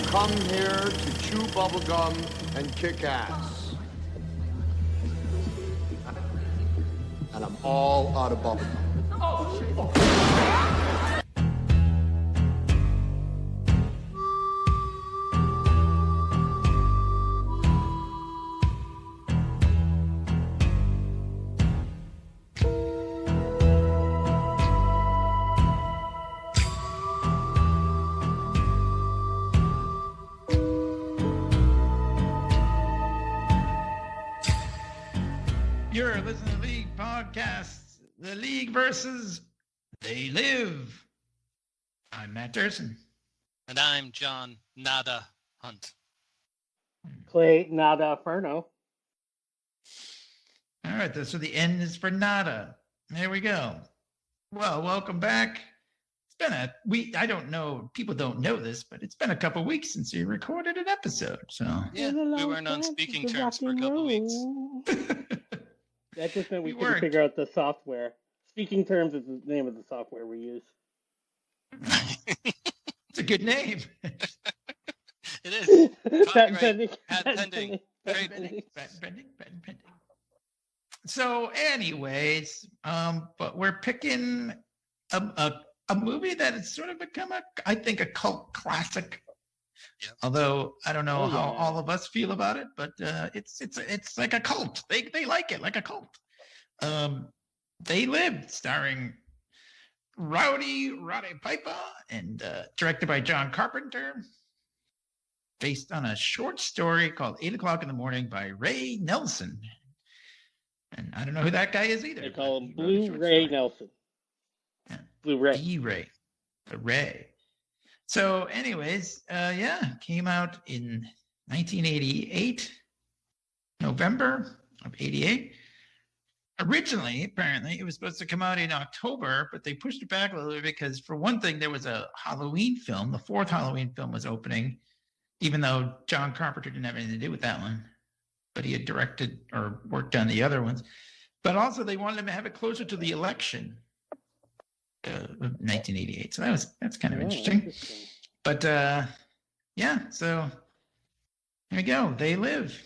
come here to chew bubblegum and kick ass. And I'm all out of bubblegum. You're listening to League Podcasts, the League versus They Live. I'm Matt Durson. And I'm John Nada Hunt. Clay Nada Ferno. All right, so the N is for Nada. There we go. Well, welcome back. It's been a week. I don't know, people don't know this, but it's been a couple weeks since we recorded an episode. So yeah, we weren't on speaking terms for a couple weeks. That just meant we couldn't figure out the software. Speaking Terms is the name of the software we use. It's a good name. It is. Patent Copyright, pending. patent pending. Patent pending. So, anyways, but we're picking a movie that has sort of become I think a cult classic. Yep. Although I don't know how all of us feel about it, but it's like a cult. They like it like a cult. They Live, starring Rowdy Roddy Piper and directed by John Carpenter, based on a short story called 8 o'clock in the Morning by Ray Nelson. And I don't know who that guy is either. They call him Blue Ray Nelson. Yeah. Blue Ray. D-Ray. The Ray. So anyways, came out in 1988, November of 88. Originally, apparently, it was supposed to come out in October, but they pushed it back a little bit because, for one thing, there was a Halloween film. The fourth Halloween film was opening, even though John Carpenter didn't have anything to do with that one. But he had directed or worked on the other ones. But also, they wanted to have it closer to the election. 1988. So that's kind of interesting. But so here we go. They Live.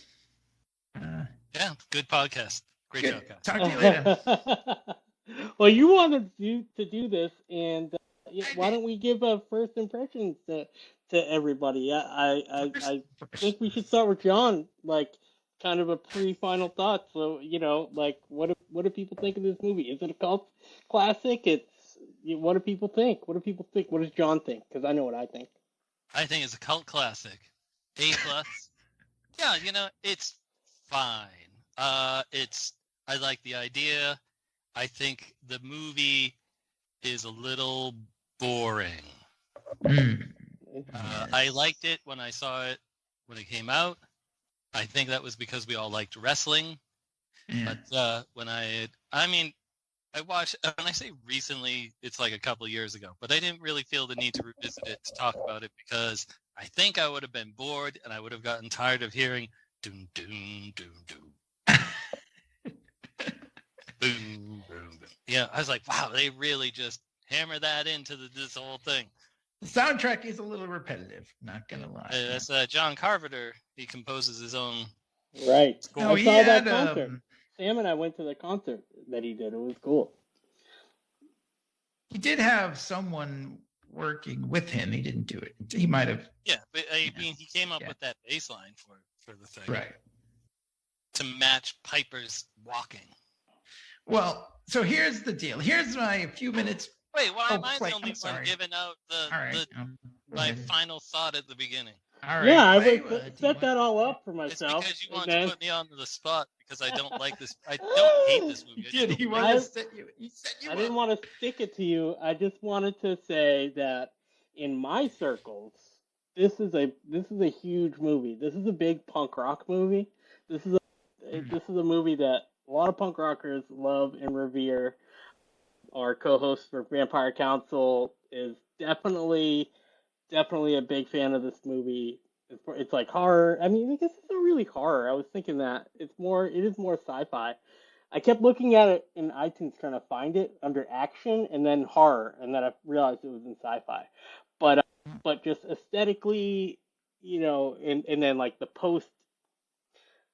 Good podcast. Great job, guys. Talk to you later. Well, you wanted to do this, and why don't we give first impressions to everybody? I think we should start with John, like kind of a pre-final thought. So what do people think of this movie? Is it a cult classic? What do people think? What does John think? Because I know what I think. I think it's a cult classic. A+. Yeah, it's fine. I like the idea. I think the movie is a little boring. I liked it when I saw it when it came out. I think that was because we all liked wrestling. Yeah. But when I watched, when I say recently, it's like a couple of years ago, but I didn't really feel the need to revisit it to talk about it because I think I would have been bored and I would have gotten tired of hearing doom, doom, doom, doom. Boom, boom, boom. Yeah, I was like, wow, they really just hammer that into this whole thing. The soundtrack is a little repetitive, not going to lie. That's John Carpenter. He composes his own. Right. Score. I saw that concert. Sam and I went to the concert that he did. It was cool. He did have someone working with him. He didn't do it. He might have. Yeah, but I mean, he came up with that bass line for the thing. Right. To match Piper's walking. Well, so here's the deal. Here's my few minutes. Wait, why am I the only one giving out my final thought at the beginning? All right. Yeah, I would set that all up for myself. It's because you want to put me on the spot because I don't like this. I don't hate this movie. He wanted to set you I didn't want to stick it to you. I just wanted to say that in my circles, this is a huge movie. This is a big punk rock movie. This is a movie that a lot of punk rockers love and revere. Our co-host for Vampire Council is definitely a big fan of this movie. It's like horror. I mean, I guess it's not really horror. I was thinking that it is more sci-fi. I kept looking at it in iTunes trying to find it under action and then horror, and then I realized it was in sci-fi. But just aesthetically, and then like the post,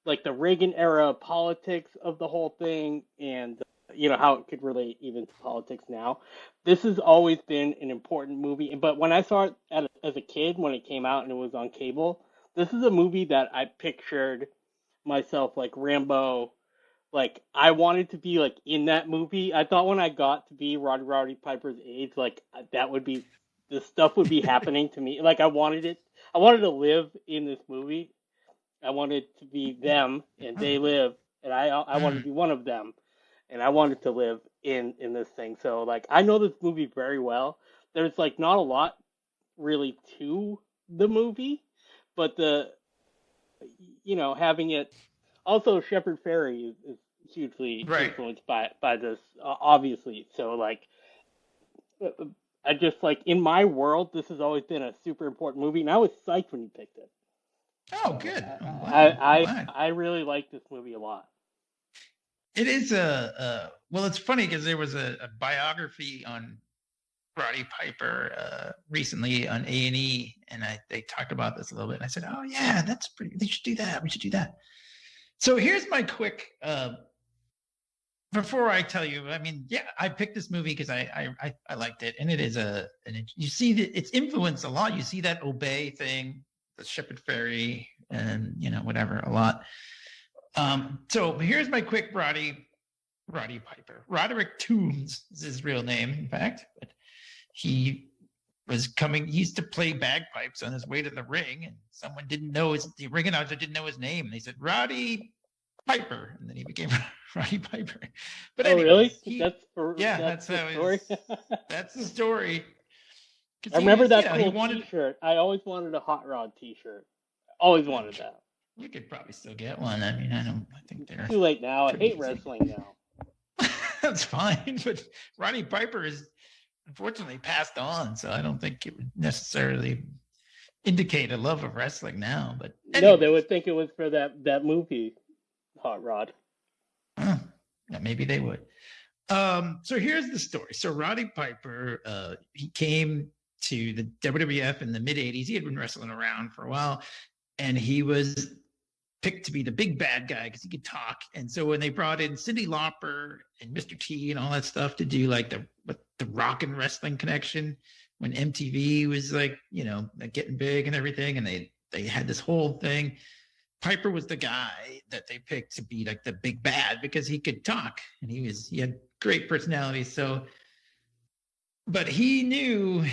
like the Reagan era politics of the whole thing, and how it could relate even to politics now. This has always been an important movie, but when I saw it as a kid when it came out and it was on cable, this is a movie that I pictured myself like Rambo. Like I wanted to be like in that movie. I thought when I got to be Roddy Piper's age, like that would be this stuff would be happening to me. Like I wanted it. I wanted to live in this movie. I wanted to be them, and they live, and I wanted to be one of them, and I wanted to live in this thing. So like I know this movie very well. There's like not a lot really to the movie, but having it also Shepard Fairey is hugely influenced by this, obviously. So like I just like in my world, this has always been a super important movie, and I was psyched when you picked it. Oh, good. I really like this movie a lot. It is well, it's funny because there was a biography on Roddy Piper recently on A&E, and they talked about this a little bit. And I said, "Oh yeah, that's pretty. They should do that. We should do that." So here's my quick. Before I tell you, I mean, yeah, I picked this movie because I liked it, and it is you see that it's influenced a lot. You see that Obey thing, the Shepard Fairey, and whatever a lot. So here's my quick Roddy Piper. Roderick Toombs is his real name, in fact, but he used to play bagpipes on his way to the ring, and someone the ring announcer didn't know his name. And they said, Roddy Piper, and then he became Roddy Piper. But anyway, really? That's the story. That's the story. I remember that cool T-shirt. I always wanted a Hot Rod T-shirt. Always wanted that. You could probably still get one. I mean, I think they're too late now. I hate wrestling now. That's fine, but Roddy Piper is unfortunately passed on, so I don't think it would necessarily indicate a love of wrestling now. But no, they would think it was for that movie, Hot Rod. Yeah, maybe they would. So here's the story. So Roddy Piper, he came to the WWF in the mid 80s. He had been wrestling around for a while, and he was picked to be the big bad guy because he could talk. And so when they brought in Cyndi Lauper and Mr. T and all that stuff to do like the rock and wrestling connection, when MTV was like getting big and everything, and they had this whole thing, Piper was the guy that they picked to be like the big bad because he could talk and he had great personality. So, but he knew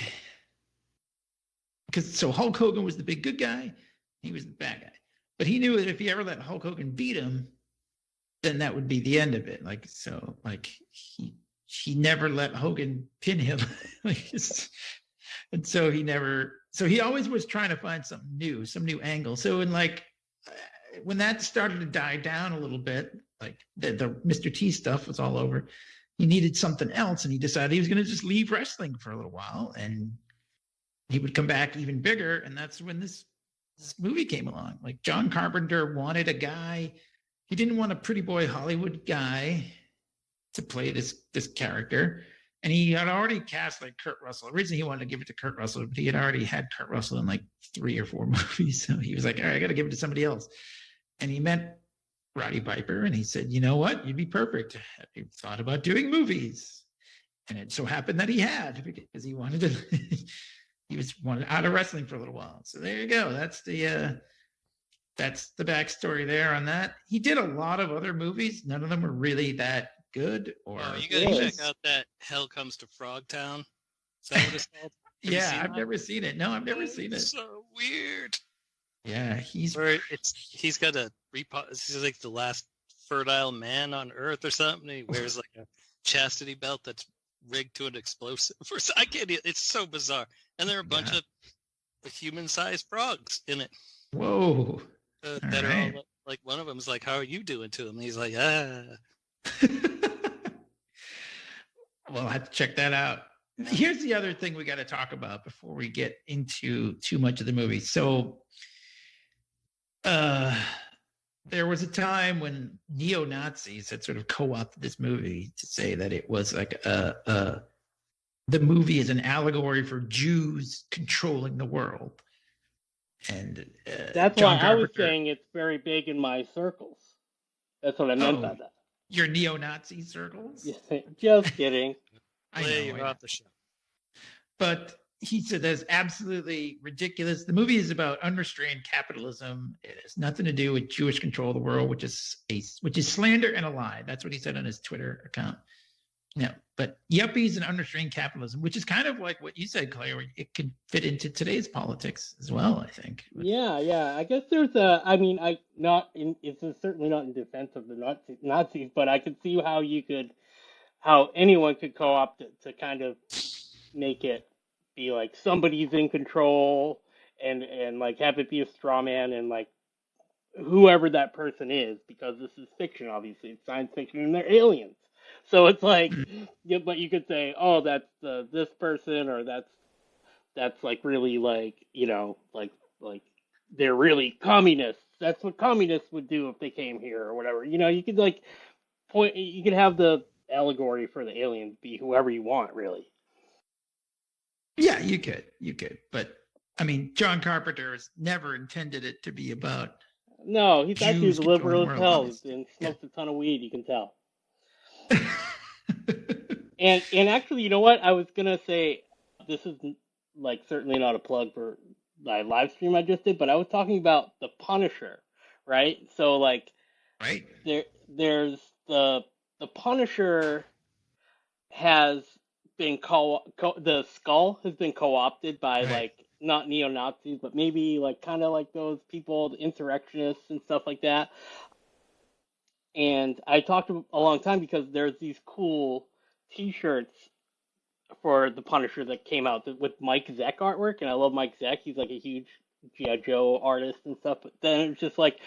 so Hulk Hogan was the big good guy, he was the bad guy. But he knew that if he ever let Hulk Hogan beat him, then that would be the end of it. He never let Hogan pin him. And so he always was trying to find something new, some new angle. So when that started to die down a little bit, like the Mr. T stuff was all over, he needed something else, and he decided he was going to just leave wrestling for a little while, and he would come back even bigger. And that's when this movie came along. Like John Carpenter wanted a guy. He didn't want a pretty boy Hollywood guy to play this character. And he had already cast like Kurt Russell. Originally, he wanted to give it to Kurt Russell, but he had already had Kurt Russell in like 3 or 4 movies. So he was like, all right, I got to give it to somebody else. And he met Roddy Piper, and he said, you know what? You'd be perfect. Have you thought about doing movies? And it so happened that he had, because he wanted to, wanted out of wrestling for a little while. So there you go. That's the backstory there on that. He did a lot of other movies. None of them were really that good. You gotta check out that Hell Comes to Frogtown. Is that what it's called? Yeah, I've never seen it. No, I've never seen it. So weird. Yeah, he's got he's like the last fertile man on Earth or something. He wears like a chastity belt that's rigged to an explosive. I can't. It's so bizarre. And there are a bunch of human-sized frogs in it. Whoa! That are all like, one of them is like, "How are you doing?" to him. And he's like, "Ah." Well, I have to check that out. Here's the other thing we got to talk about before we get into too much of the movie. So, there was a time when neo-Nazis had sort of co-opted this movie to say that it was like the movie is an allegory for Jews controlling the world. And That's John why I was Carpenter. saying it's very big in my circles. That's what I meant by that. Your neo-Nazi circles? Just kidding. I Play, know. you're off the show. But he said that's absolutely ridiculous. The movie is about unrestrained capitalism. It has nothing to do with Jewish control of the world, which is slander and a lie. That's what he said on his Twitter account. No, but yuppies and unrestrained capitalism, which is kind of like what you said, Claire. It could fit into today's politics as well, I think. Yeah. I guess there's it's certainly not in defense of the Nazis, but I could see how anyone could co-opt it to kind of make it be like somebody's in control and like have it be a straw man and like whoever that person is, because this is fiction, obviously. It's science fiction and they're aliens. So it's like, yeah, but you could say, oh, that's this person, or that's like really like, like they're really communists. That's what communists would do if they came here or whatever. You could like you could have the allegory for the aliens be whoever you want, really. Yeah, you could. But I mean, John Carpenter has never intended it to be about. No, he thought he was Jews liberal as hell controlling and smoked a ton of weed, you can tell. And actually, you know what? I was gonna say this is like certainly not a plug for my live stream I just did, but I was talking about the Punisher, right? So like, right? There's the Punisher has been the skull has been co-opted by like not neo-Nazis, but maybe like kind of like those people, the insurrectionists and stuff like that. And I talked a long time because there's these cool T-shirts for the Punisher that came out with Mike Zeck artwork, and I love Mike Zeck. He's like a huge G.I. Joe artist and stuff. But then it's just like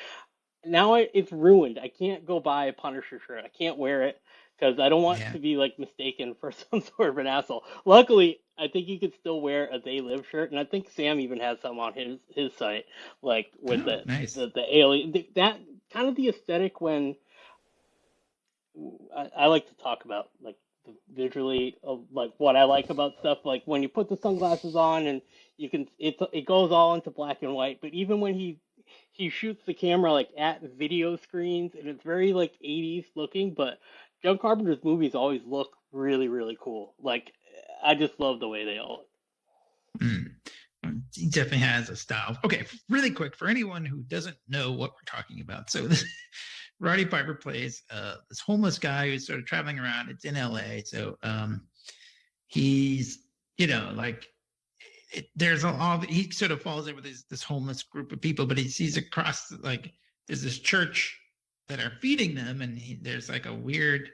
now it's ruined. I can't go buy a Punisher shirt. I can't wear it because I don't want to be like mistaken for some sort of an asshole. Luckily, I think you could still wear a They Live shirt, and I think Sam even has some on his site, like with the alien. That kind of the aesthetic when. I like to talk about like visually of like what I like about stuff, like when you put the sunglasses on and you can it goes all into black and white, but even when he shoots the camera like at video screens and it's very like 80s looking, but John Carpenter's movies always look really, really cool. Like I just love the way they all look. He definitely has a style. Okay, really quick for anyone who doesn't know what we're talking about. So Roddy Piper plays this homeless guy who's sort of traveling around. It's in LA. So he's, there's he sort of falls in with this homeless group of people, but he sees across, like, there's this church that are feeding them. And there's like a weird,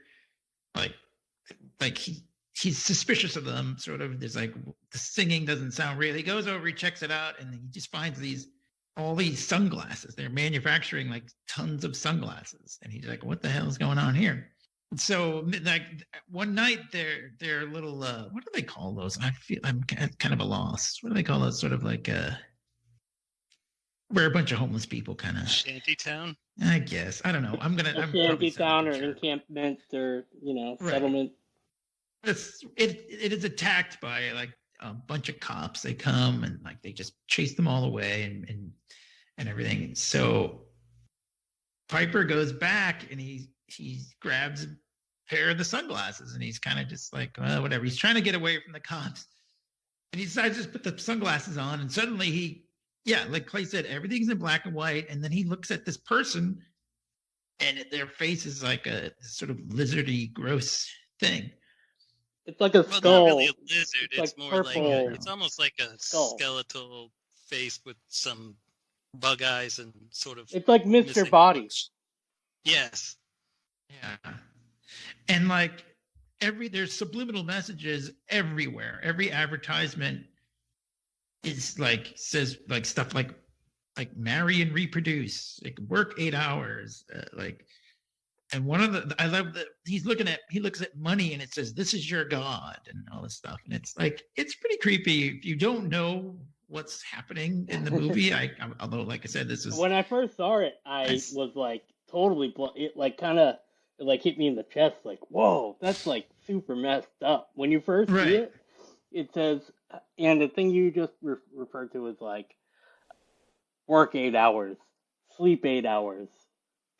he's suspicious of them, sort of. There's like the singing doesn't sound real. He goes over, he checks it out, and he just finds all these sunglasses. They're manufacturing like tons of sunglasses, and he's like, "What the hell is going on here?" And so, like one night, they're little. What do they call those? I'm kind of a loss. What do they call those? Sort of like where a bunch of homeless people kind of shantytown. I guess I don't know. I'm shantytown or encampment or settlement. It is attacked by like a bunch of cops. They come and like they just chase them all away and everything. So Piper goes back and he grabs a pair of the sunglasses and he's kind of just like, well, whatever. He's trying to get away from the cops, and he decides to just put the sunglasses on. And suddenly like Clay said, everything's in black and white. And then he looks at this person, and their face is like a sort of lizardy, gross thing. It's like a skull. Not really a lizard. It's more purple. like it's almost like a skeletal face with some bug eyes and sort of. It's like Mr. Body. Yes. Yeah. And like there's subliminal messages everywhere. Every advertisement is like says like stuff like marry and reproduce, like work 8 hours, like. And one of I love that he looks at money and it says, "This is your God," and all this stuff. And it's like, it's pretty creepy if you don't know what's happening in the movie. Although, like I said, this is when I first saw it, I was like totally it like kind of like hit me in the chest, like, whoa, that's like super messed up. When you first see it, it says, and the thing you just referred to is like work 8 hours, sleep 8 hours,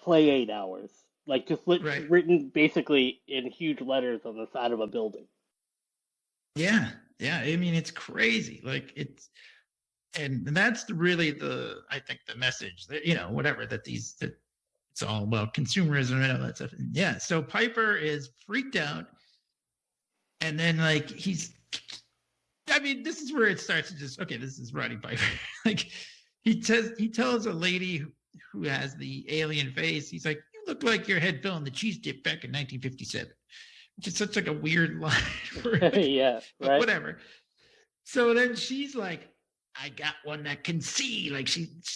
play 8 hours. Like just Right. written basically in huge letters on the side of a building. Yeah. Yeah. I mean, it's crazy. Like and that's really I think the message that, whatever that it's all about consumerism and all that stuff. And yeah. So Piper is freaked out. And then like this is where it starts to just, okay, this is Roddy Piper. Like he tells a lady who has the alien face, he's like, you look like your head fell in the cheese dip back in 1957, which is such like a weird line. Yeah, but right. whatever. So then she's like, I got one that can see. Like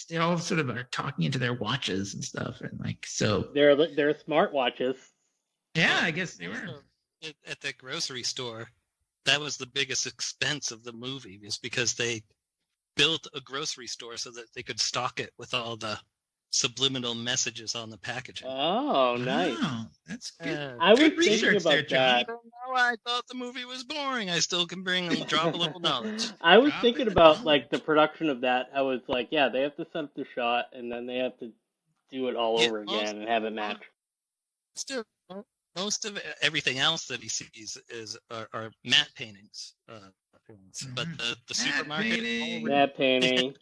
they all sort of are talking into their watches and stuff, and like so. They're smart watches. Yeah, I guess they were. At that grocery store, that was the biggest expense of the movie, is because they built a grocery store so that they could stock it with all the subliminal messages on the packaging. Oh, nice. Wow, that's good. I was Good thinking research about there, John. that. I thought the movie was boring. I still can drop a little knowledge. I was Drop thinking it about knowledge. like the production of that. I was like, yeah, they have to set up the shot and then they have to do it all over again and have it match. Most of everything else that he sees are matte paintings. But the supermarket, Matte painting.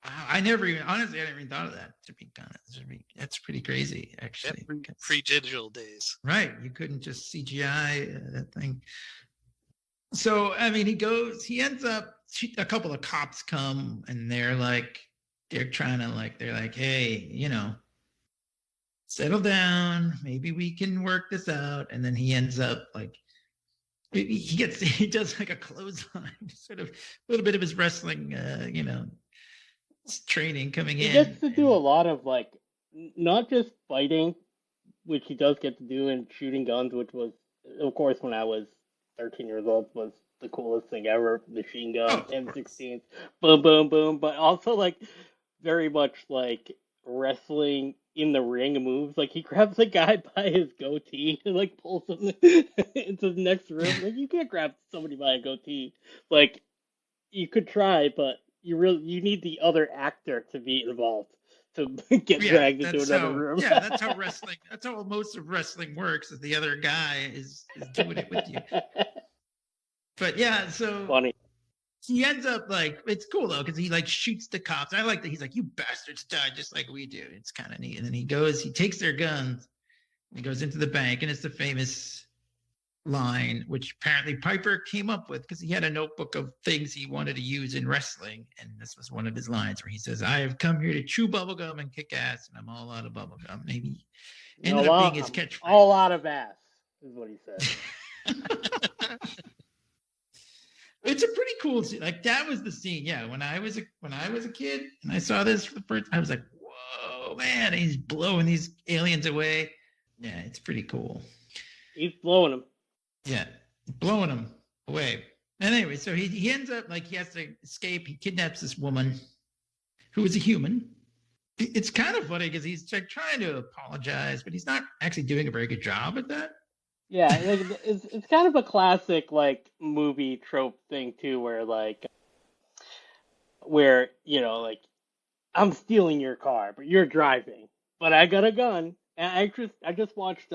Wow, I never even thought of that. To be honest, that's pretty crazy, actually. pre-digital days. Right, you couldn't just CGI that thing. So I mean, he ends up. A couple of cops come and they're like, they're like, hey, settle down. Maybe we can work this out. And then he ends up like, he does like a clothesline, sort of a little bit of his wrestling, training coming in. He gets to do a lot of like, not just fighting, which he does get to do, and shooting guns, which was, of course, when I was 13 years old, was the coolest thing ever. Machine gun, M16, boom, boom, boom. But also like very much like wrestling in the ring moves. Like he grabs a guy by his goatee and like pulls him into the next room. Like you can't grab somebody by a goatee. Like you could try, but you need the other actor to be involved to get dragged into another room. Yeah, that's how wrestling. That's how most of wrestling works. Is the other guy is doing it with you. But yeah, so funny. He ends up like, it's cool though, because he like shoots the cops. I like that he's like, you bastards died just like we do. It's kind of neat. And then he takes their guns, and he goes into the bank, and it's the famous line, which apparently Piper came up with because he had a notebook of things he wanted to use in wrestling. And this was one of his lines where he says, I have come here to chew bubblegum and kick ass, and I'm all out of bubblegum. Maybe ended up being his catchphrase. All out of ass is what he said. It's a pretty cool scene. Like that was the scene. Yeah, when I was a kid and I saw this for the first, I was like, "Whoa, man! He's blowing these aliens away." Yeah, it's pretty cool. He's blowing them. Yeah, blowing them away. And anyway, so he ends up like he has to escape. He kidnaps this woman who is a human. It's kind of funny because he's like trying to apologize, but he's not actually doing a very good job at that. Yeah, it's kind of a classic like movie trope thing too, where like I'm stealing your car, but you're driving, but I got a gun. And I just watched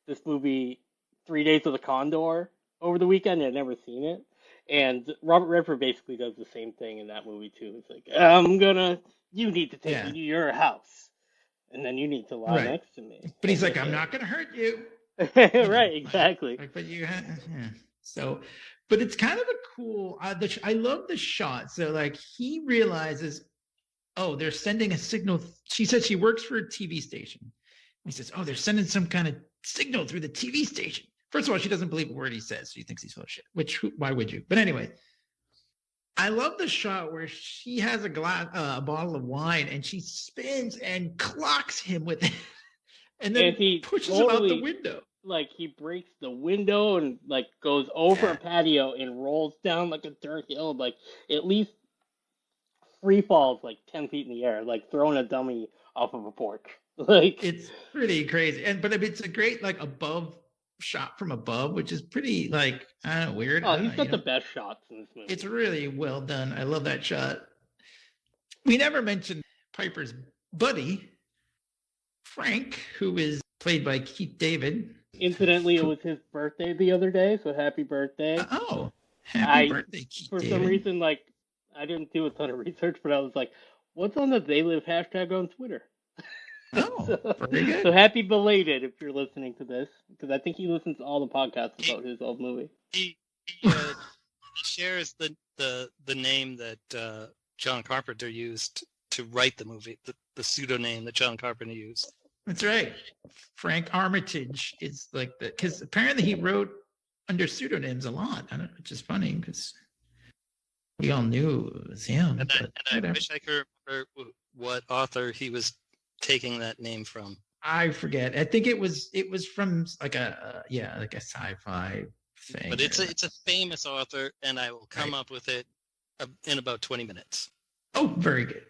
this movie 3 Days of the Condor over the weekend. I'd never seen it, and Robert Redford basically does the same thing in that movie too. It's like you need to take me to your house, and then you need to lie next to me. But he's like, I'm not gonna hurt you. Right, exactly. But so, but it's kind of a cool. I love the shot. So like he realizes, oh, they're sending a signal. She says she works for a TV station. He says, oh, they're sending some kind of signal through the TV station. First of all, she doesn't believe a word he says. She thinks he's full of shit. Why would you? But anyway, I love the shot where she has a bottle of wine, and she spins and clocks him with it, and then he pushes him out the window. Like he breaks the window and like goes over a patio and rolls down like a dirt hill, like at least free falls like 10 feet in the air, like throwing a dummy off of a porch. Like it's pretty crazy, but it's a great like above shot from above, which is pretty like I don't know, weird. Oh, he's got the best shots in this movie. It's really well done. I love that shot. We never mentioned Piper's buddy, Frank, who is played by Keith David. Incidentally, it was his birthday the other day, so happy birthday. Happy birthday, Keith For David. some reason, like, I didn't do a ton of research, but I was like, what's on the They Live hashtag on Twitter? Very good. So happy belated if you're listening to this, because I think he listens to all the podcasts about his old movie. He shares the name that John Carpenter used to write the movie, the pseudonym that John Carpenter used. That's right. Frank Armitage is like because apparently he wrote under pseudonyms a lot. Which is funny because we all knew it was him. And I wish I could remember what author he was taking that name from. I forget. I think it was from like a sci-fi thing. But it's a famous author, and I will come up with it in about 20 minutes. Oh, very good.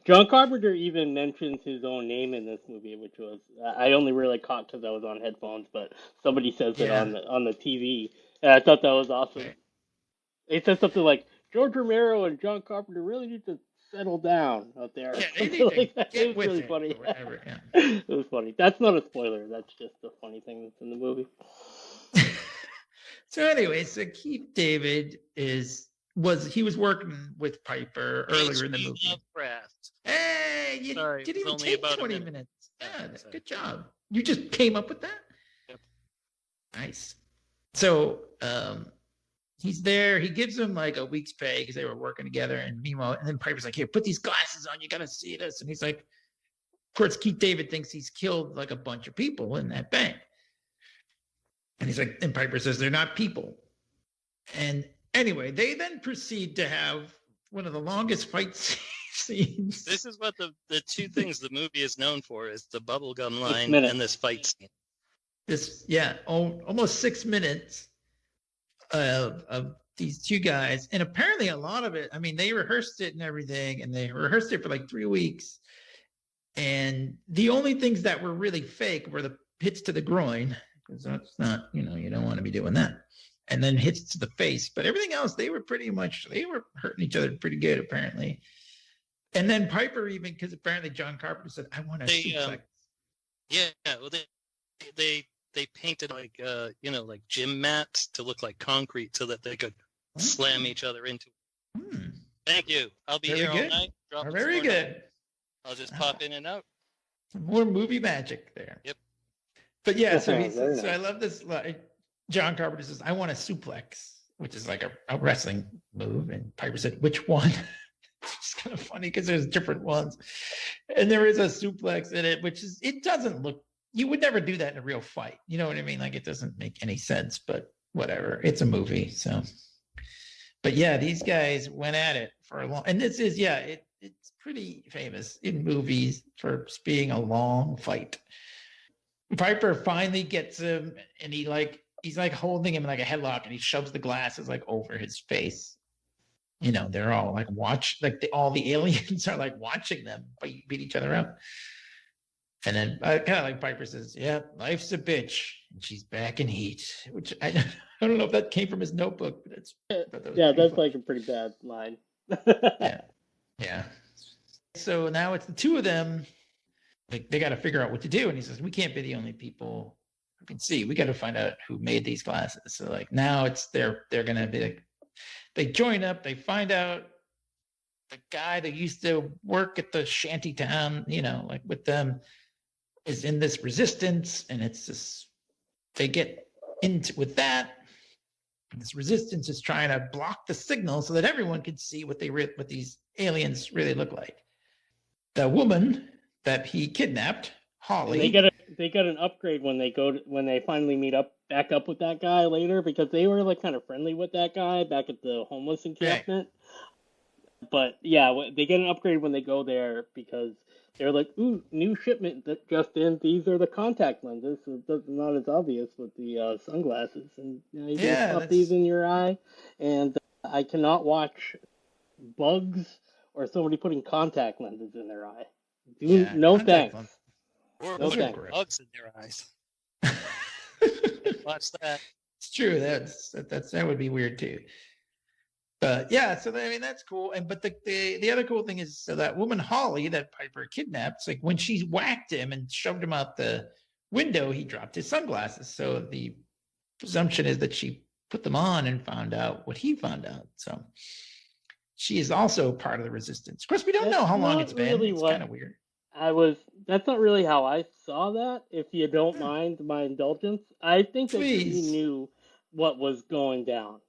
John Carpenter even mentions his own name in this movie, which was I only really caught because I was on headphones, but somebody says it on the TV, and I thought that was awesome. Right. It says something like George Romero and John Carpenter really need to settle down out there. Yeah, they need to get with really funny. Whatever, yeah. It was funny. That's not a spoiler. That's just a funny thing that's in the movie. So anyway, Keith David was working with Piper earlier in the movie. Hey, you didn't even take 20 minutes. Yeah, good job. You just came up with that? Yep. Nice. So he's there. He gives him like a week's pay because they were working together. And meanwhile, and then Piper's like, here, put these glasses on. You got to see this. And he's like, of course, Keith David thinks he's killed like a bunch of people in that bank. And he's like, and Piper says, they're not people. And anyway, they then proceed to have one of the longest fight scenes. This is what the two things the movie is known for is the bubblegum line and this fight scene. Almost 6 minutes of these two guys. And apparently a lot of it, I mean, they rehearsed it and everything, and they rehearsed it for like 3 weeks. And the only things that were really fake were the hits to the groin, because that's not, you don't want to be doing that. And then hits to the face. But everything else, they were hurting each other pretty good, apparently. And then Piper even, because apparently John Carpenter said, I want to suplex. Well, they painted like, like gym mats to look like concrete so that they could slam each other into it. Thank you. I'll be here all night. Very good. I'll just pop in and out. Some more movie magic there. Yep. But yeah, so I love this. John Carpenter says, I want a suplex, which is like a wrestling move. And Piper said, which one? It's kind of funny because there's different ones. And there is a suplex in it, it doesn't look, you would never do that in a real fight. You know what I mean? Like, it doesn't make any sense, but whatever. It's a movie. So, but yeah, these guys went at it for a long, and this is, it's pretty famous in movies for being a long fight. Piper finally gets him, and he's like holding him in like a headlock, and he shoves the glasses like over his face. They're all like all the aliens are like watching them beat each other up. And then kind of like Piper says, yeah, life's a bitch, and she's back in heat, which I don't know if that came from his notebook, but that's like a pretty bad line. Yeah. So now it's the two of them. Like, they got to figure out what to do. And he says, we can't be the only people who can see. We got to find out who made these glasses. So like now they're going to be like, they join up, they find out the guy that used to work at the shanty town, like with them, is in this resistance. And it's just, they get into with that. And this resistance is trying to block the signal so that everyone can see what these aliens really look like. The woman that he kidnapped, Holly. And they get an upgrade when they finally back up with that guy later, because they were like kind of friendly with that guy back at the homeless encampment. Right. But yeah, they get an upgrade when they go there because they're like, ooh, new shipment that just in. These are the contact lenses, so it's not as obvious with the sunglasses. And you can pop these in your eye, and I cannot watch bugs or somebody putting contact lenses in their eye. No thanks. Or bugs in their eyes. Watch that. It's true. That would be weird too. But yeah, so I mean that's cool. And but the other cool thing is, so that woman Holly that Piper kidnaps, like when she whacked him and shoved him out the window, he dropped his sunglasses. So the presumption is that she put them on and found out what he found out. So she is also part of the resistance. Of course, we don't know how long it's been. It's kind of weird. That's not really how I saw that, if you don't mind my indulgence. I think that she Please. knew what was going down.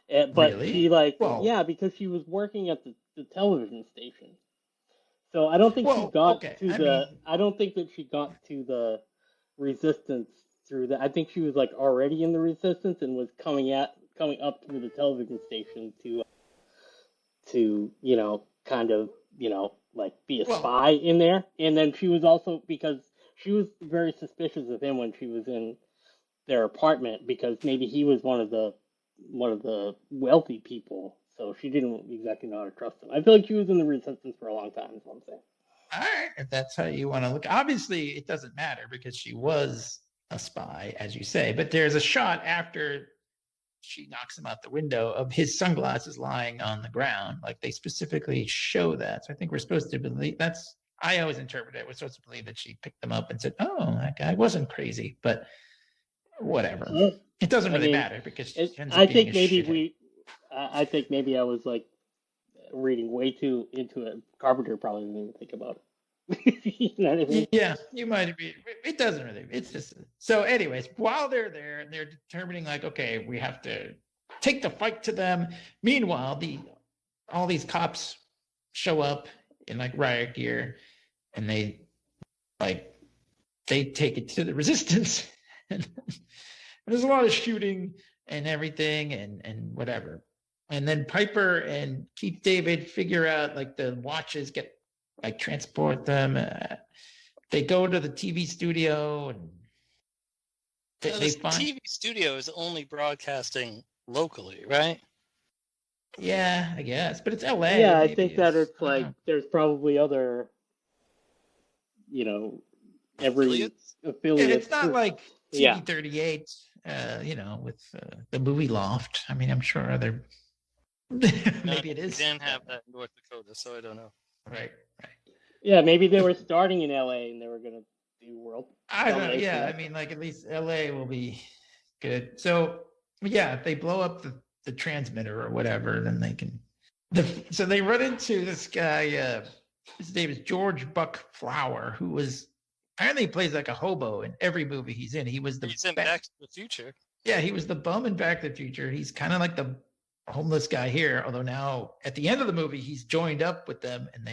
But Really? she Well, yeah, because she was working at the television station. So I don't think she well, got okay. to I the mean, I don't think that she got to the resistance through that. I think she was like already in the resistance and was coming up through the television station to kind of like be a well, spy in there. And then she was also, because she was very suspicious of him when she was in their apartment, because maybe he was one of the wealthy people, so she didn't exactly know how to trust him. I feel like she was in the resistance for a long time, is what I'm saying. all right, if that's how you want to look. Obviously, it doesn't matter because she was a spy, as you say. But there's a shot after she knocks him out the window of his sunglasses lying on the ground. Like they specifically show that. So I think we're supposed to believe that's. I always interpret it. We're supposed to believe that she picked them up and said, "Oh, that guy wasn't crazy," but whatever. It doesn't really matter because she ends up being a shithead. I think maybe I was like reading way too into it. Carpenter probably didn't even think about it. You know what I mean? Yeah, you might be. It doesn't really. It's just so. Anyways, while they're there and they're determining, like, okay, we have to take the fight to them. Meanwhile, all these cops show up in like riot gear, and they take it to the resistance. And there's a lot of shooting and everything, and whatever. And then Piper and Keith David figure out like the watches get like transport them. They go to the TV studio and they find TV studio is only broadcasting locally, right? Yeah, I guess, but it's LA. Yeah, I maybe think that it's I don't like know. there's probably other, every Affiliates? affiliate. It's not like Yeah. TV 38, with the movie Loft. I mean, I'm sure other maybe it We is. didn't have that in North Dakota, so I don't know. Right. Yeah, maybe they were starting in LA and they were gonna do world I don't know. domination. Yeah, I mean, like at least LA will be good. So yeah, if they blow up the transmitter or whatever, then they can. So they run into this guy. His name is George Buck Flower, who was apparently plays like a hobo in every movie he's in. He's in Back to the Future. Yeah, he was the bum in Back to the Future. He's kind of like the homeless guy here, although now at the end of the movie he's joined up with them and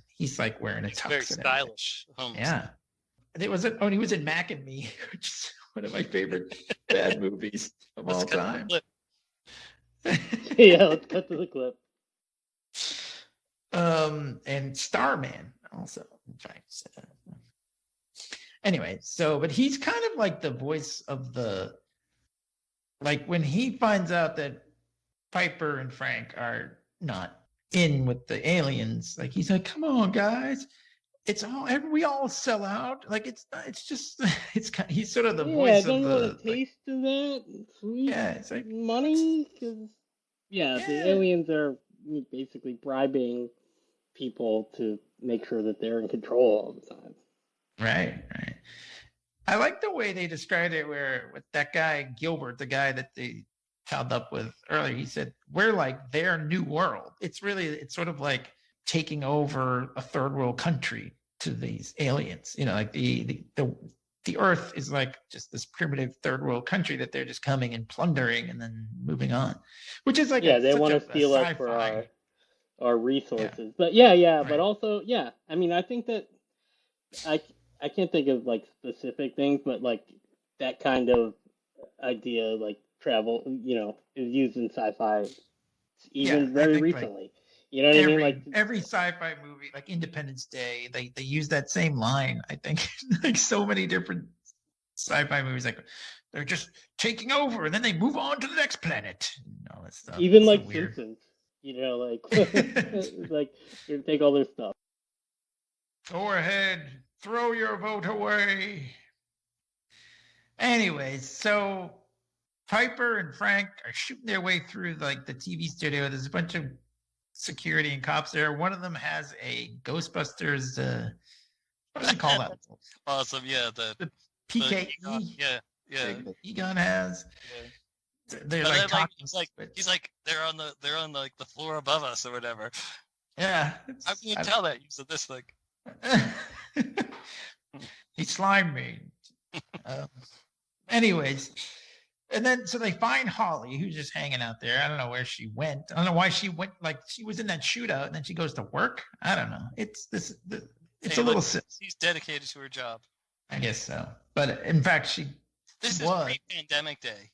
he's like wearing a tux. Very stylish. Yeah. He was in Mac and Me, which is one of my favorite bad movies of all time. Yeah, let's cut to the clip. And Starman also, in fact. Anyway, but he's kind of like the voice of like when he finds out that Piper and Frank are not in with the aliens, like he's like, "Come on, guys, we all sell out." Like he's sort of the voice of the. Yeah, want a taste of that sweet it's like money, because the aliens are basically bribing people to make sure that they're in control all the time. Right. I like the way they described it, where with that guy Gilbert, the guy that they held up with earlier, he said, "We're like their new world." It's sort of like taking over a third world country to these aliens. Like the Earth is like just this primitive third world country that they're just coming and plundering and then moving on, which is like they want to steal us for our resources. But but also I mean, I think that I can't think of like specific things, but like that kind of idea, like travel, is used in sci-fi even very recently. You know what I mean? Like every sci-fi movie, like Independence Day, they use that same line. I think like so many different sci-fi movies, like they're just taking over and then they move on to the next planet and all that stuff. Even like Simpsons, like like you're gonna take all their stuff. Go ahead, throw your vote away. Anyways, so Piper and Frank are shooting their way through like the TV studio. There's a bunch of security and cops there. One of them has a Ghostbusters. What do they call that? Awesome. Yeah. The PKE. yeah. The Egon has. Yeah. They're But like then, talking. he's like they're on like the floor above us or whatever. Yeah. How can you tell that you said this thing? He slimed me. Anyways, and then so they find Holly, who's just hanging out there. I don't know where she went. I don't know why she went. Like she was in that shootout, and then she goes to work. I don't know. It's a little. She's dedicated to her job. I guess so. But in fact, This is pre-pandemic day.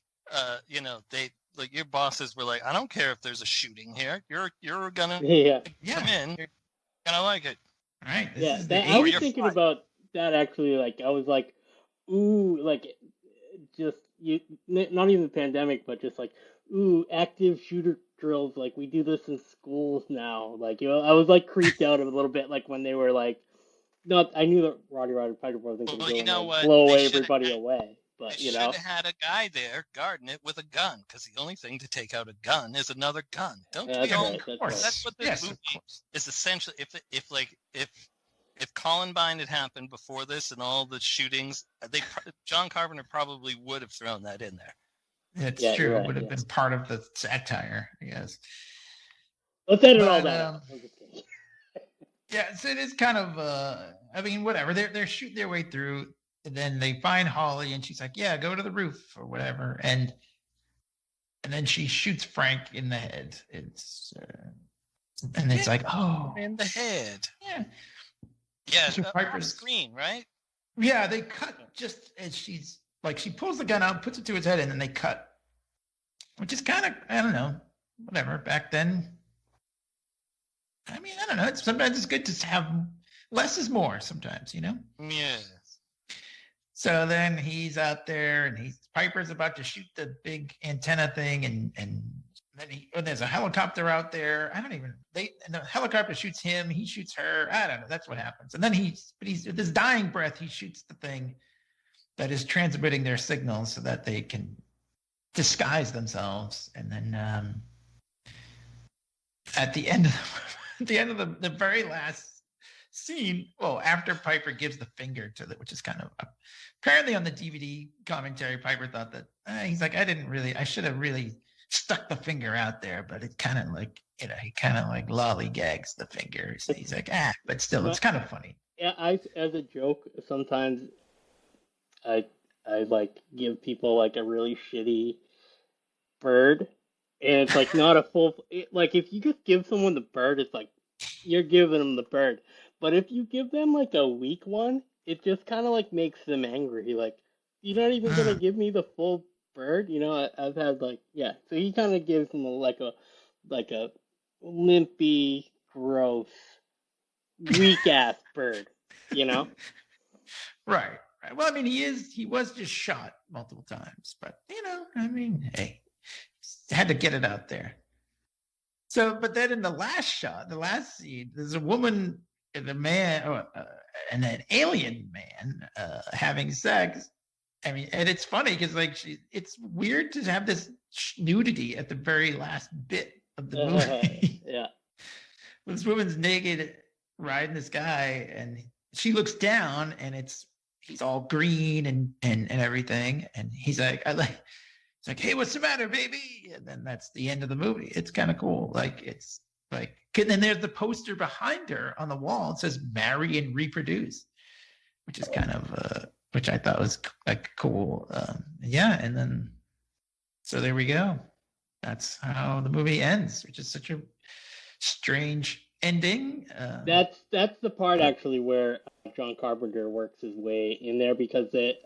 They like your bosses were like, I don't care if there's a shooting here. You're gonna come in. You're gonna like it. All right. I was thinking about that actually. Like I was like, ooh, like just not even the pandemic, but just like, ooh, active shooter drills. Like we do this in schools now. Like I was like creeped out a little bit. Like when they were like, I knew that Rowdy Piper wasn't going to blow everybody away. But they should have had a guy there guarding it with a gun, because the only thing to take out a gun is another gun. Don't we all? That's what this movie is essentially. If Columbine had happened before this and all the shootings, John Carpenter probably would have thrown that in there. It's true. It would have been part of the satire, I guess. Let's edit all that. Yeah, so it is kind of. I mean, whatever. They're shooting their way through. And then they find Holly, and she's like, "Yeah, go to the roof or whatever." And then she shoots Frank in the head. It's like, oh, in the head. Yeah. So Piper's screen, right? Yeah, they cut just as she pulls the gun out, puts it to his head, and then they cut, which is kind of, I don't know, whatever. Back then, I mean, I don't know. Sometimes it's good to have less is more. Sometimes, you know. Yeah. So then he's out there, and Piper's about to shoot the big antenna thing, and then there's a helicopter out there. And the helicopter shoots him, he shoots her. I don't know. That's what happens. And then he's with his dying breath, he shoots the thing that is transmitting their signals so that they can disguise themselves. And then at the end of the very last scene, well, after Piper gives the finger to which is kind of apparently on the DVD commentary, Piper thought that he's like, I should have really stuck the finger out there, but it kind of like, he kind of like lollygags the finger. So he's like, but still, it's kind of funny. Yeah, as a joke, sometimes I like give people like a really shitty bird, and it's like not a full, like if you just give someone the bird, it's like you're giving them the bird. But if you give them like a weak one, it just kind of like makes them angry. Like, you're not even gonna give me the full bird, I've had like, so he kind of gives him like a limpy, gross, weak ass bird, Right. Well, I mean, he was just shot multiple times, but I mean, hey, had to get it out there. So, but then in the last scene, there's a woman and a man, and an alien man having sex. I mean, and it's funny because it's weird to have this nudity at the very last bit of the movie. Yeah. This woman's naked riding this guy, and she looks down, and he's all green and everything, and he's like, it's like, hey, what's the matter, baby? And then that's the end of the movie. It's kind of cool. And then there's the poster behind her on the wall. It says "Marry and Reproduce," which is kind of which I thought was like cool. And then so there we go. That's how the movie ends, which is such a strange ending. That's the part actually where John Carpenter works his way in there, because there's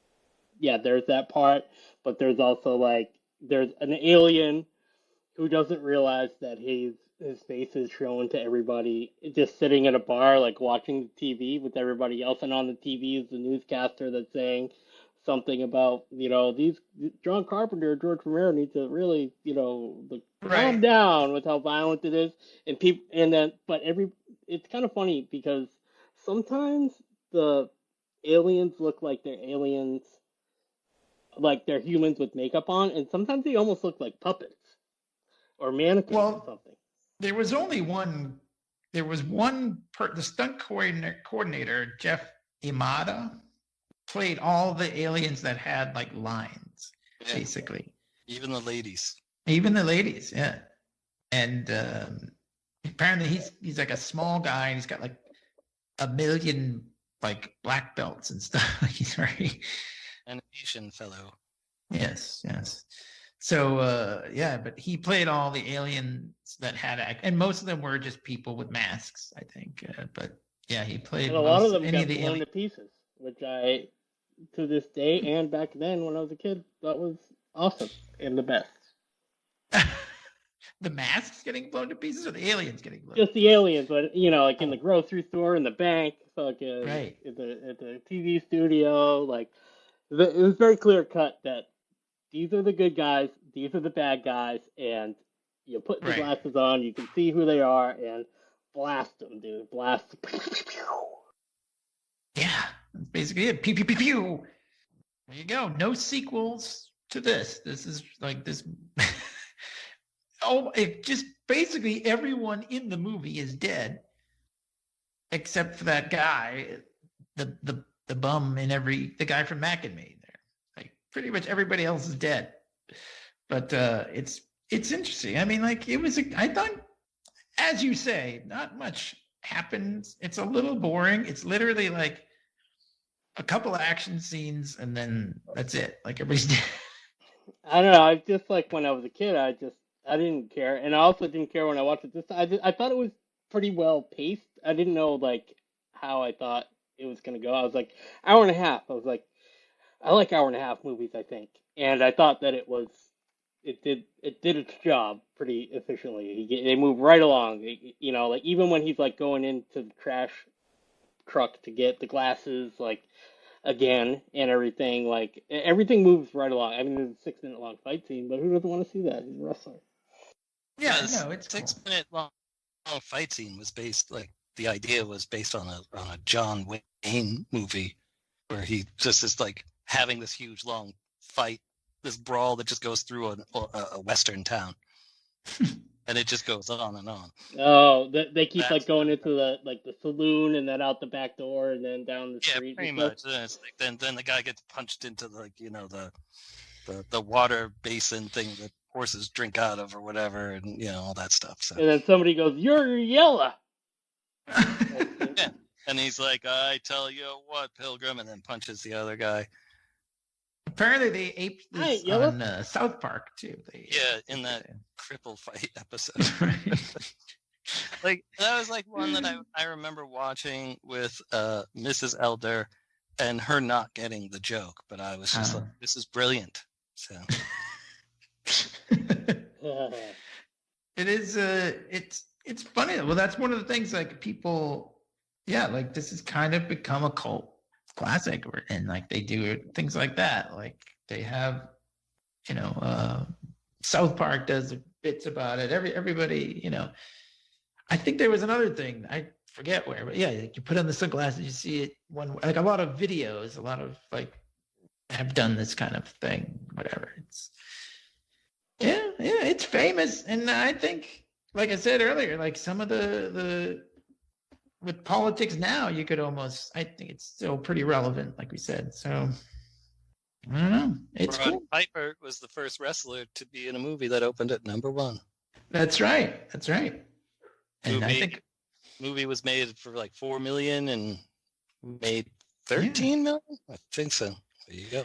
that part, but there's also there's an alien who doesn't realize that his face is shown to everybody, just sitting at a bar, like watching the TV with everybody else, and on the TV is the newscaster that's saying something about, these John Carpenter, George Romero need to really, calm down with how violent it is, and people, it's kind of funny because sometimes the aliens look like they're aliens like they're humans with makeup on, and sometimes they almost look like puppets or mannequins or Well, something. there was only one. There was the stunt coordinator, Jeff Imada, played all the aliens that had like lines, Yeah. basically. Even the ladies. Even the ladies, yeah. And apparently he's like a small guy, and he's got like a million like black belts and stuff. He's very An Asian fellow. yes. So yeah, but he played all the aliens that had and most of them were just people with masks, I think. But yeah, he played And a lot of them any got of the blown to pieces, which I, to this day and back then when I was a kid, thought was awesome and the best. the masks getting blown to pieces, or the aliens getting blown? Just the aliens, but like in the grocery store, in the bank, fucking Right. at the TV studio, like it was very clear cut that these are the good guys, these are the bad guys, and you put the Right. glasses on, you can see who they are, and blast them, dude, blast. Yeah, that's basically it. Pew pew pew pew. There you go. No sequels to this. This is like this. It just basically everyone in the movie is dead, except for that guy, the bum in the guy from Mac and Me. There, like pretty much everybody else is dead. But it's interesting. I mean, like it was. I thought, as you say, not much happens. It's a little boring. It's literally like a couple of action scenes, and then that's it. Like everybody's dead. I don't know. I just like when I was a kid, I didn't care, and I also didn't care when I watched it. I thought it was pretty well paced. I didn't know like how I thought it was gonna go. I was like hour and a half. I was like, I like hour and a half movies, I think, and I thought that it did its job pretty efficiently. They move right along. Like even when he's like going into the trash truck to get the glasses, like again and everything. Like everything moves right along. I mean, there's a 6 minute long fight scene, but who doesn't want to see that? He's a wrestler. Yeah, The no, it's 6 minute long fight scene was based the idea was based on a John Wayne movie where he just is like having this huge long fight, this brawl that just goes through a western town. And it just goes on and on. Oh, they keep like going into the saloon and then out the back door and then down the street. Yeah, pretty much. And it's like then the guy gets punched into the water basin thing that horses drink out of or whatever, and all that stuff. So. And then somebody goes, "You're yellow." Yeah. And he's like, "I tell you what, Pilgrim," and then punches the other guy. Apparently, they aped this on South Park too. In that cripple fight episode. Like that was like one that I remember watching with Mrs. Elder, and her not getting the joke, but I was just like, "This is brilliant." So. It is. It's funny. Well, that's one of the things. Like people, yeah, like this has kind of become a cult classic, and like they do things like that. Like they have, South Park does bits about it. Everybody, I think there was another thing. I forget where, but yeah, like you put on the sunglasses, you see it like a lot of videos, a lot of like have done this kind of thing. Whatever. It's famous, and I think, like I said earlier, like some of the with politics now, you could almost. I think it's still pretty relevant, like we said. So I don't know. It's Roddy cool. Piper was the first wrestler to be in a movie that opened at #1. That's right. And I think movie was made for like $4 million and made 13 million. I think so. There you go.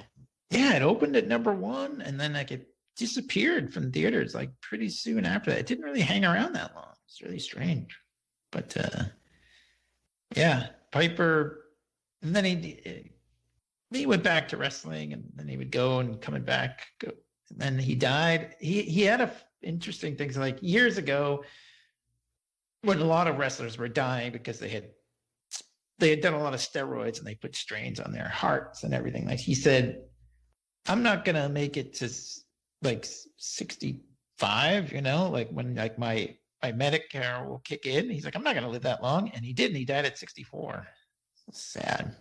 Yeah, it opened at #1, and then like it disappeared from theaters like pretty soon after that. It didn't really hang around that long. It's really strange. But yeah, Piper, and then he went back to wrestling, and then he would go and coming back. And then he died. He had interesting things like years ago when a lot of wrestlers were dying because they had done a lot of steroids and they put strains on their hearts and everything. Like he said, I'm not gonna make it to like 65, like when like my Medicare will kick in. He's like, I'm not gonna live that long, and he didn't. He died at 64. Sad.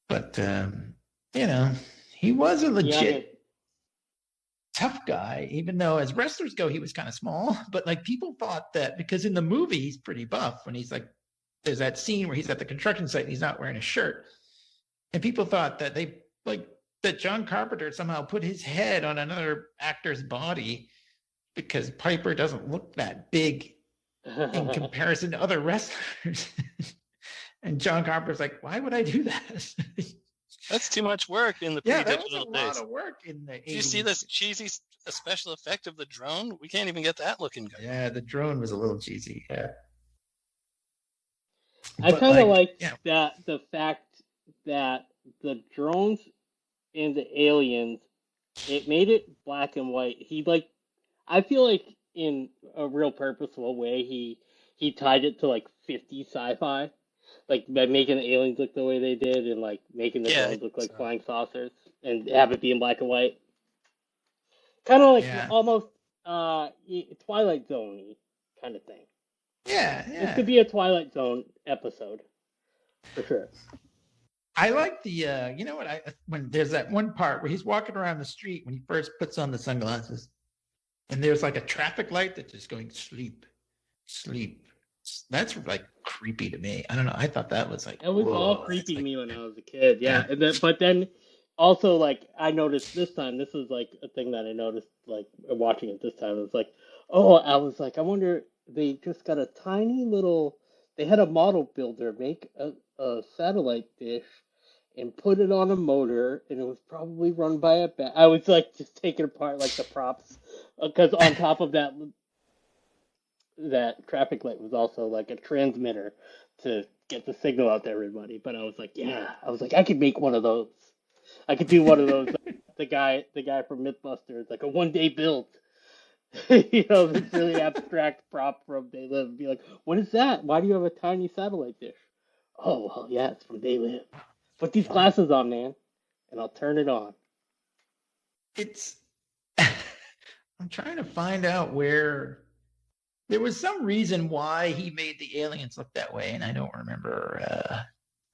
But He was a Yeah, legit tough guy, even though as wrestlers go, he was kind of small. But like people thought that because in the movie he's pretty buff when he's like, there's that scene where he's at the construction site and he's not wearing a shirt, and people thought that that John Carpenter somehow put his head on another actor's body because Piper doesn't look that big in comparison to other wrestlers. And John Carpenter's like, why would I do that? That's too much work in the Yeah, that was pre-digital a days. lot of work in the 80s. Did you see this cheesy special effect of the drone? We can't even get that looking good. Yeah, the drone was a little cheesy. Yeah. I But, kind of like, like that the fact that the drones and the aliens, it made it black and white. I feel like in a real purposeful way, he tied it to like 50 sci-fi, like by making the aliens look the way they did and like making the drones look like flying saucers and have it be in black and white. Kind of like almost Twilight Zone-y kind of thing. Yeah. This could be a Twilight Zone episode, for sure. I like the, you know what, when there's that one part where he's walking around the street when he first puts on the sunglasses, and there's like a traffic light that's just going sleep. That's like creepy to me. I don't know. I thought that was like, it was all creepy to me when I was a kid. Yeah. And but then also like I noticed this time, this is like a thing that I noticed like watching it this time. It was like, I wonder, they just got a tiny little, they had a model builder make a satellite dish and put it on a motor, and it was probably run by a bat. I was like just taking apart like the props, because on top of that traffic light was also like a transmitter to get the signal out to everybody. But I was like, I could make one of those. I could do one of those. the guy from Mythbusters, like a 1-day build. This really abstract prop from They Live, and be like, what is that? Why do you have a tiny satellite dish? Oh, well, yeah, it's from They Live. Put these glasses on, man, and I'll turn it on. I'm trying to find out where there was some reason why he made the aliens look that way, and I don't remember.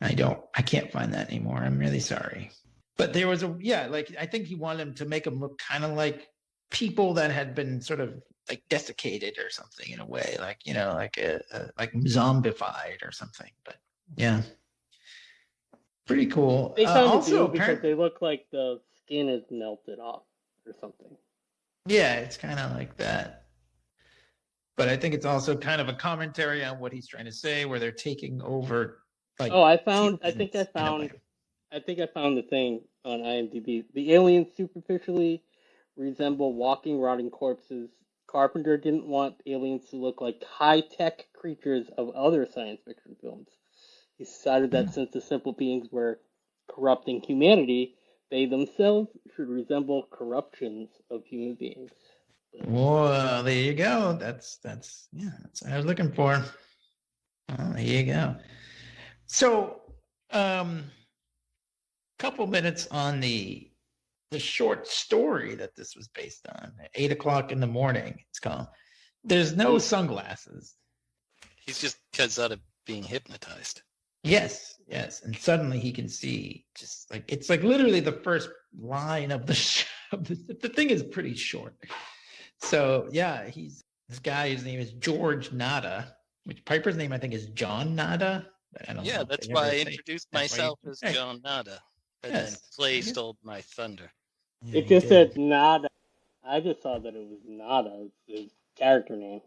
I can't find that anymore. I'm really sorry. But there was I think he wanted him to make them look kind of like people that had been sort of like desiccated or something in a way, like like zombified or something. But yeah, pretty cool. They kind of do because they look like the skin is melted off or something. Yeah, it's kind of like that. But I think it's also kind of a commentary on what he's trying to say, where they're taking over. Like, I think I found the thing on IMDb. The aliens superficially resemble walking, rotting corpses. Carpenter didn't want aliens to look like high-tech creatures of other science fiction films. He decided that since the simple beings were corrupting humanity, they themselves should resemble corruptions of human beings. Well, there you go. That's what I was looking for. Well, there you go. So, couple minutes on the short story that this was based on. 8 o'clock in the morning, it's called. There's no sunglasses. He's just cuts out of being hypnotized. Yes, and suddenly he can see. Just like it's like literally the first line of the show. The thing is pretty short. So yeah, he's this guy. His name is George Nada, which Piper's name I think is John Nada. Yeah, that's why I introduced myself as John Nada, and then Clay stole my thunder. Yeah, it just said Nada. I just saw that it was Nada, his character name.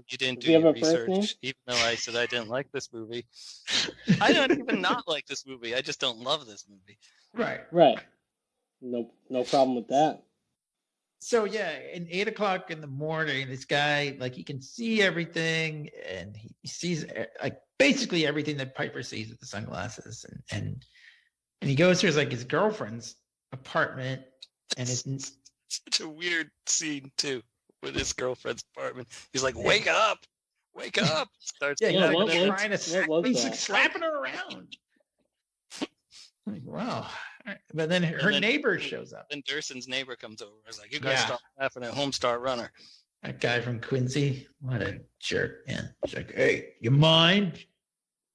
You didn't do your research, even though I said I didn't like this movie. I don't even not like this movie. I just don't love this movie. Right. No problem with that. So yeah, in 8 o'clock in the morning, this guy, like, he can see everything, and he sees like basically everything that Piper sees with the sunglasses, and he goes to his girlfriend's apartment, and it's such a weird scene too with his girlfriend's apartment. He's like, "Wake up! Starts trying to slapping her around. Like, wow. But then her neighbor shows up. Then Durson's neighbor comes over. He's like, "You guys stop laughing at Homestar Runner." That guy from Quincy, what a jerk! Yeah, he's like, "Hey, you mind?"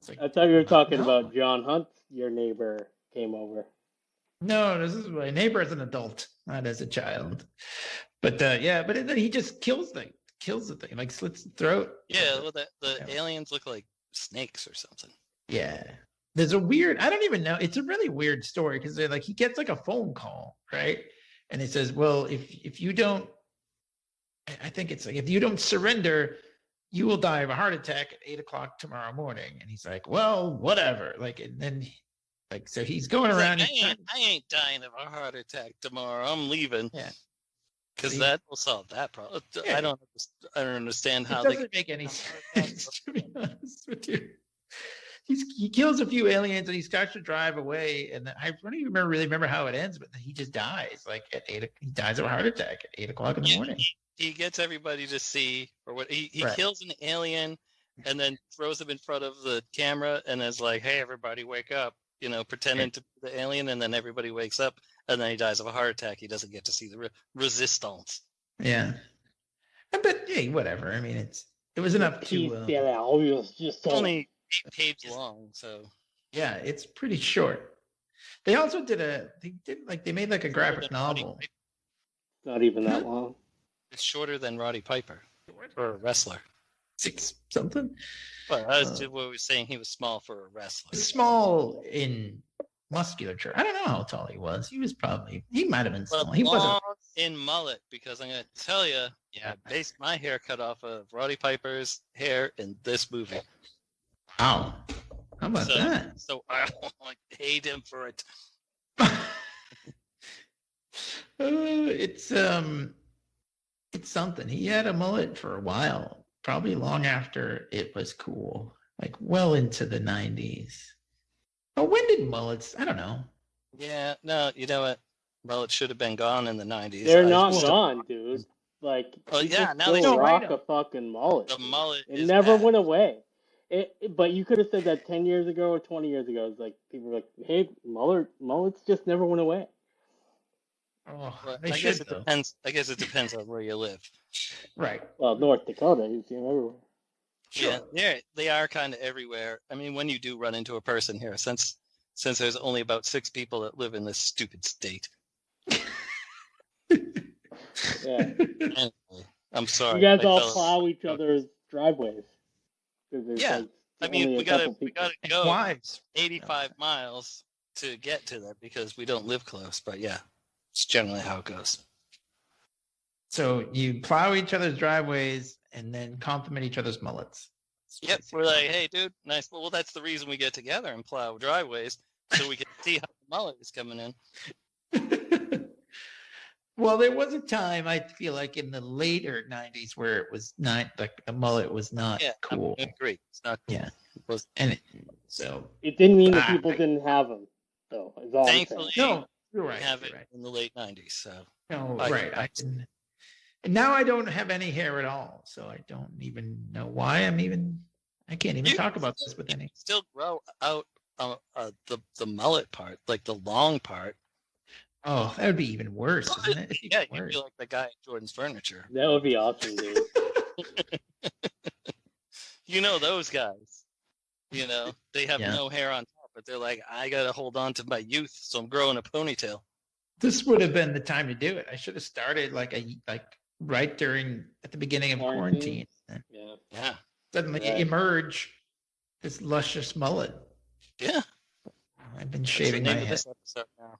Like, I thought you were talking about John Hunt. Your neighbor came over. No, this is my neighbor as an adult, not as a child. But yeah, but then he just kills the thing, like slits the throat. Yeah, well, the aliens look like snakes or something. Yeah. There's a weird, I don't even know. It's a really weird story because they're like, he gets like a phone call, right? And it says, well, if you don't, I think it's like, if you don't surrender, you will die of a heart attack at 8:00 tomorrow morning. And he's like, well, whatever. Like, and then like, so he's going around. Like, I ain't dying of a heart attack tomorrow. I'm leaving. Yeah. Because that will solve that problem. Yeah. I don't understand how it doesn't make any sense, to be honest with you. He kills a few aliens and he starts to drive away. And I don't even really remember how it ends, but he just dies like at 8. He dies of a heart attack at 8:00 in the morning. He gets everybody to see, or what he Right. kills an alien and then throws him in front of the camera and is like, hey, everybody wake up, pretending to be the alien. And then everybody wakes up and then he dies of a heart attack. He doesn't get to see the resistance. Yeah. But hey, whatever. I mean, it was enough to just only 8 pages long, so yeah, it's pretty short. They also they made like a graphic novel. Not even that long. It's shorter than Roddy Piper for a wrestler. 6 something. Well, I was what we were saying. He was small for a wrestler. Small in musculature. I don't know how tall he was. He might have been small. He wasn't in mullet, because I'm going to tell you, I based my haircut off of Roddy Piper's hair in this movie. Wow. How about that? So I hate him for it. It's something. He had a mullet for a while, probably long after it was cool, like well into the 90s. Oh, when did mullets? I don't know. Yeah, no, you know what? Mullets should have been gone in the 90s. They're not gone, dude. Like, now they rock a fucking mullet. The mullet it never went away. But you could have said that 10 years ago or 20 years ago. It's like people were like, "Hey, mullets just never went away." Oh, I guess it depends. I guess it depends on where you live. Right. Well, North Dakota, you see them everywhere. Sure. Yeah, they are kind of everywhere. I mean, when you do run into a person here, since there's only about 6 people that live in this stupid state. Yeah. Anyway, I'm sorry. You guys all plow each other's driveways. Yeah. I mean, we gotta go wives. 85 miles to get to that because we don't live close. But yeah, it's generally how it goes. So you plow each other's driveways and then compliment each other's mullets. Yep, we're like, hey, dude, nice. Well, that's the reason we get together and plow driveways, so we can see how the mullet is coming in. Well, there was a time, I feel like, in the later 90s where it was not, like, a mullet was not cool. I agree. It's not cool. Yeah. So it didn't mean that people didn't have them, though. Is all thankfully, no, you're right. We have it in the late 90s. So no, right. And now I don't have any hair at all, so I don't even know why I can't even talk about this with any. Still grow out the mullet part, like the long part. Oh, that would be even worse, isn't it? Yeah, you'd be like the guy at Jordan's Furniture. That would be awesome, dude. You know those guys. You know, they have no hair on top, but they're like, I got to hold on to my youth, so I'm growing a ponytail. This would have been the time to do it. I should have started right at the beginning of quarantine. Yeah. Suddenly emerge this luscious mullet. Yeah. I've been shaving my head. This episode now.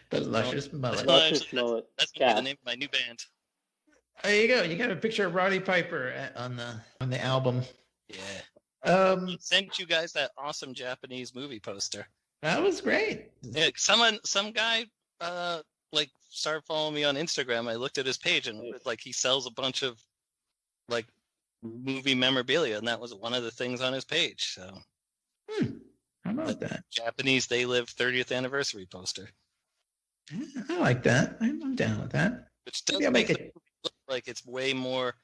The luscious mullet. That's gonna be the name of my new band. There you go. You got a picture of Roddy Piper on the album. Yeah. Sent you guys that awesome Japanese movie poster. That was great. Yeah, some guy started following me on Instagram. I looked at his page and he sells a bunch of movie memorabilia, and that was one of the things on his page. So how about that? Japanese They Live 30th anniversary poster. I like that. I'm down with that. Which does make it look like it's way more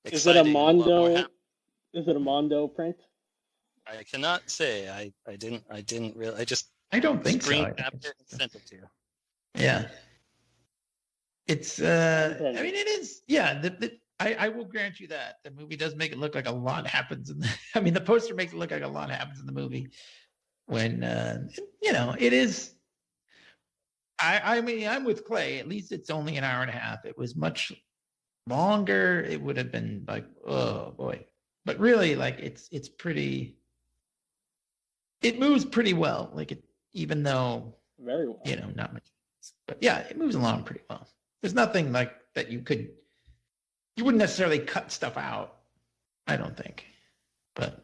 exciting. Is it a Mondo? Is it a Mondo print? I cannot say. I didn't really. I don't think so. Screen capped it and sent it to you. Yeah. It's. I mean, it is. Yeah. I will grant you that the movie does make it look like a lot happens in the. I mean, the poster makes it look like a lot happens in the movie. when it is. I mean, I'm with Clay. At least it's only an hour and a half. It was much longer. It would have been like, oh boy. But really, like it's pretty. It moves pretty well. Like even though Very well. not much. But yeah, it moves along pretty well. There's nothing like that you wouldn't necessarily cut stuff out. I don't think. But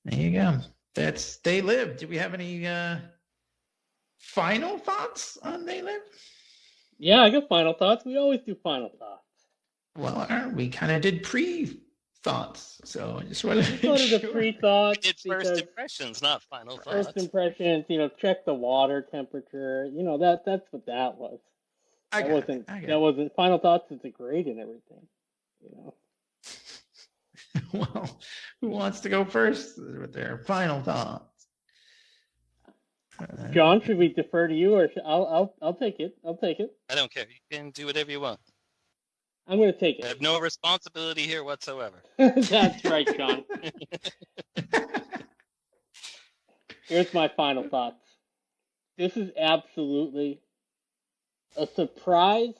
there you go. That's They Live. Do we have any final thoughts on They Live? Yeah, I got final thoughts. We always do final thoughts. Well, we kind of did pre-thoughts, so I just wanted to Go to the pre-thoughts. We did first impressions, not final thoughts. First impressions, check the water temperature. That's what that was. That wasn't final thoughts. It's a grade and everything. Well, who wants to go first with their final thoughts? John, should we defer to you, or I'll take it? I'll take it. I don't care. You can do whatever you want. I'm going to take it. I have no responsibility here whatsoever. That's right, John. Here's my final thoughts. This is absolutely a surprise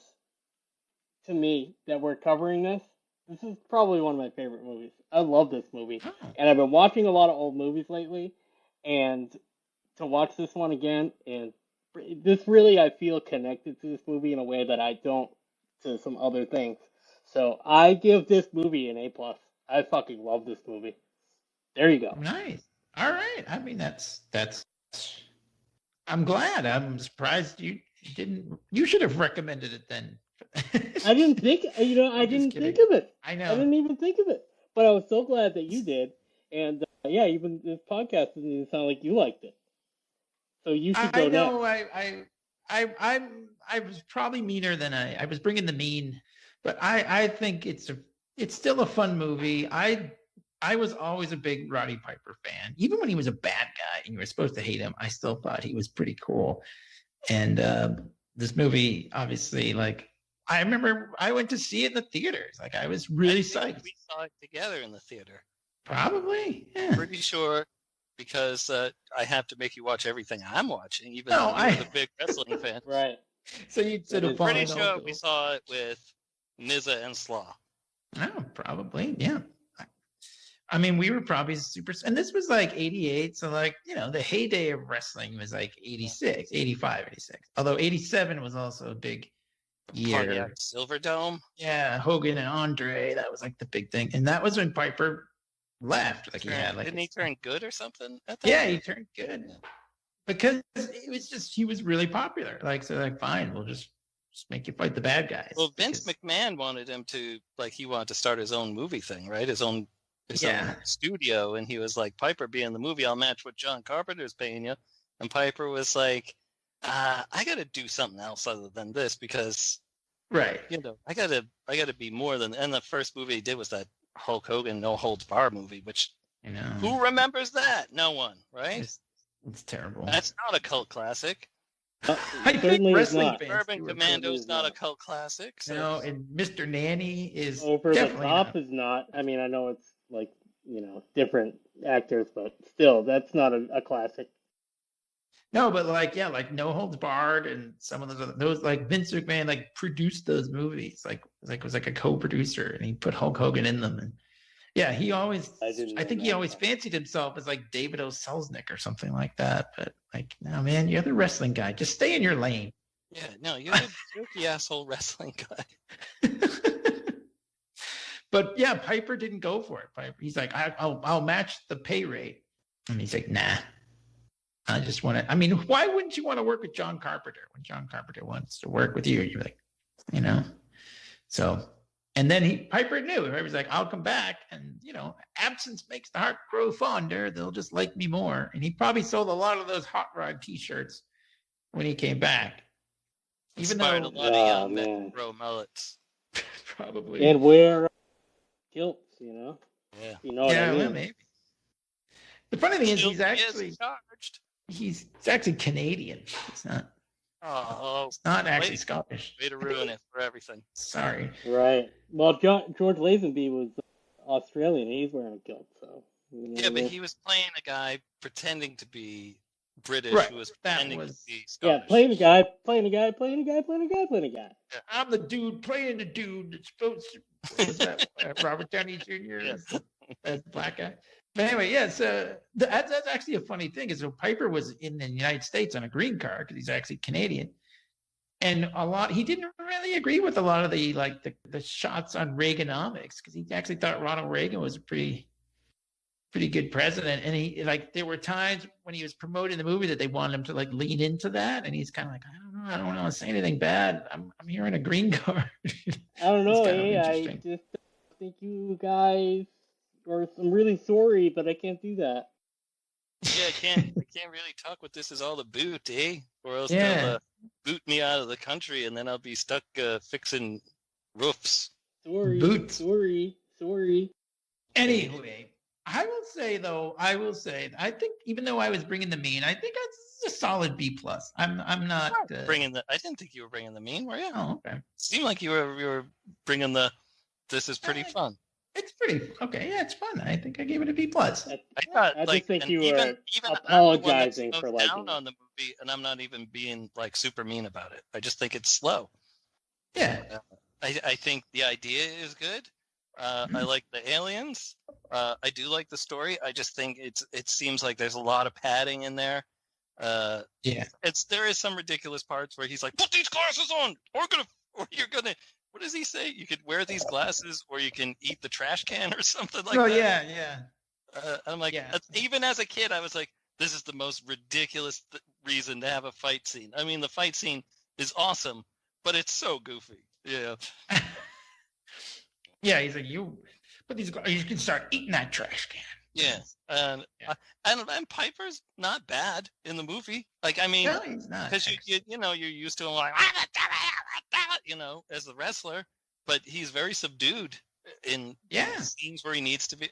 to me that we're covering this. This is probably one of my favorite movies. I love this movie. And I've been watching a lot of old movies lately, and to watch this one again, and this really, I feel connected to this movie in a way that I don't to some other things. So I give this movie an A+. I fucking love this movie. There you go. Nice. All right. I mean, that's. I'm glad. I'm surprised you didn't. You should have recommended it then. I didn't think. I didn't think of it. I know. I didn't even think of it. But I was so glad that you did. And yeah, even this podcast doesn't even sound like you liked it. So you should go next. I was probably meaner than I was bringing the mean, but I think it's still a fun movie. I was always a big Roddy Piper fan. Even when he was a bad guy and you were supposed to hate him, I still thought he was pretty cool. And this movie, obviously, like, I remember I went to see it in the theaters. Like, I was really psyched. We saw it together in the theater. Probably, yeah. Pretty sure, because I have to make you watch everything I'm watching, even though you're a big wrestling fan. Right. So you'd sort of pretty sure we saw it with Nizza and Slaw. Oh, probably, yeah. I mean, we were probably super, and this was like 88. So like, the heyday of wrestling was like 86, 85, 86. Although 87 was also a big year. Pontiac Silverdome. Yeah. Hogan and Andre. That was like the big thing. And that was when Piper left. Like didn't he turn good or something at that Yeah, point? he turned good. Because it was just, he was really popular. Like, so like, fine, we'll just make you fight the bad guys. Well, Vince McMahon wanted him to, like, he wanted to start his own movie thing, right? His own studio, and he was like, Piper, be in the movie, I'll match what John Carpenter's paying you. And Piper was like, I gotta do something else other than this, because right, I gotta be more than. And the first movie he did was that Hulk Hogan No Holds Bar movie, which who remembers that? No one, right? It's terrible. That's not a cult classic. I think wrestling fans Urban Commando is not a cult classic. So. And Mr. Nanny is Over the Top is not. I mean, I know it's like, different actors, but still, that's not a classic. No, but like No Holds Barred and some of those like Vince McMahon like produced those movies, like was like a co-producer, and he put Hulk Hogan in them. And yeah, he always, I think he always fancied himself as like David O. Selznick or something like that. But like, no, man, you're the wrestling guy. Just stay in your lane. Yeah, no, you're the jokey asshole wrestling guy. But yeah, Piper didn't go for it. He's like, I'll match the pay rate. And he's like, nah, I just want to. I mean, why wouldn't you want to work with John Carpenter when John Carpenter wants to work with you? You're like, So, and then Piper knew. He was like, I'll come back, and absence makes the heart grow fonder. They'll just like me more. And he probably sold a lot of those Hot Rod T-shirts when he came back. Inspired a lot of young men to grow mullets. Probably. And wear kilts, Yeah. What I mean? Well, maybe. The funny thing is, he's actually Canadian. It's not. Oh, it's not actually Scottish. Way to ruin it for everything. Sorry. Right. Well, George Lazenby was Australian. He's wearing a kilt, so. Yeah, but he was playing a guy pretending to be British Right, who was that pretending was- to be Yeah, Scottish. playing the guy, playing the guy, playing the guy, playing the guy, playing the guy, playing the guy. I'm the dude playing the dude that's supposed to. What was that? Robert Downey Jr. Yeah. as the black guy. But anyway, yeah. So that's actually a funny thing. Is so Piper was in the United States on a green card because he's actually Canadian, and he didn't really agree with a lot of the shots on Reaganomics because he actually thought Ronald Reagan was a pretty good president, and he there were times when he was promoting the movie that they wanted him to lean into that, and he's kind of like, I don't want to say anything bad. I'm here in a green card. I don't know. It's kind of Hey, I interesting. just think you guys I'm really sorry, but I can't do that. Yeah, I can't really talk what this is all about, eh? Or else Yeah. they'll boot me out of the country, and then I'll be stuck fixing roofs. Sorry, Boots. sorry. Anyway, I will say, I think even though I was bringing the mean, I think it's a solid B plus. I'm not Bringing the. I didn't think you were bringing the mean, were you? Oh, okay. Seemed like you were bringing the. This is pretty fun. It's pretty okay. Yeah, it's fun. I think I gave it a B plus. I thought I just think and you even were I'm the one that's apologizing for slowed liking down on the movie, and I'm not even being super mean about it. I just think it's slow. Yeah. I think the idea is good. I like the aliens. I do like the story. I just think it seems like there's a lot of padding in there. Yeah. There is some ridiculous parts where he's like, put these glasses on, or you're gonna. What does he say? You could wear these glasses, or you can eat the trash can, or something like that. Oh yeah. I'm like, Yeah. even as a kid, I was like, this is the most ridiculous reason to have a fight scene. I mean, the fight scene is awesome, but it's so goofy. Yeah. Yeah, he's like, you can start eating that trash can. Yeah. And Piper's not bad in the movie. Like, I mean, No, he's not. because you're used to him like, as a wrestler, but he's very subdued in scenes where he needs to be.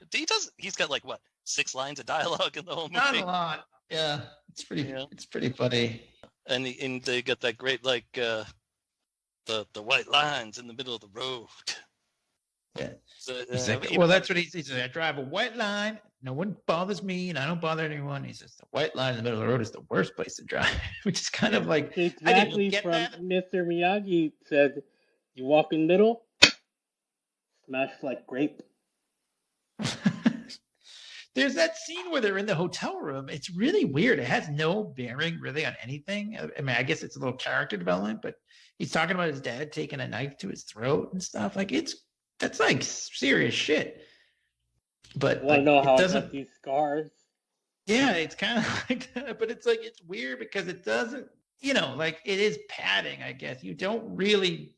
He's got 6 lines of dialogue in the whole movie. Not a lot. Yeah, it's pretty funny. And they got that great the white lines in the middle of the road. Yeah. So, He's like, well, that's what he says. I drive a white line. No one bothers me, and I don't bother anyone. He says the white line in the middle of the road is the worst place to drive, which is kind of like Exactly get from that. Mr. Miyagi said, you walk in middle, smash like grape. There's that scene where they're in the hotel room. It's really weird. It has no bearing really on anything. I mean, I guess it's a little character development, but he's talking about his dad taking a knife to his throat and stuff. That's like serious shit. But Want to know how it I doesn't. got these scars? Yeah, it's kind of like that, but it's weird because it doesn't, it is padding, I guess. You don't really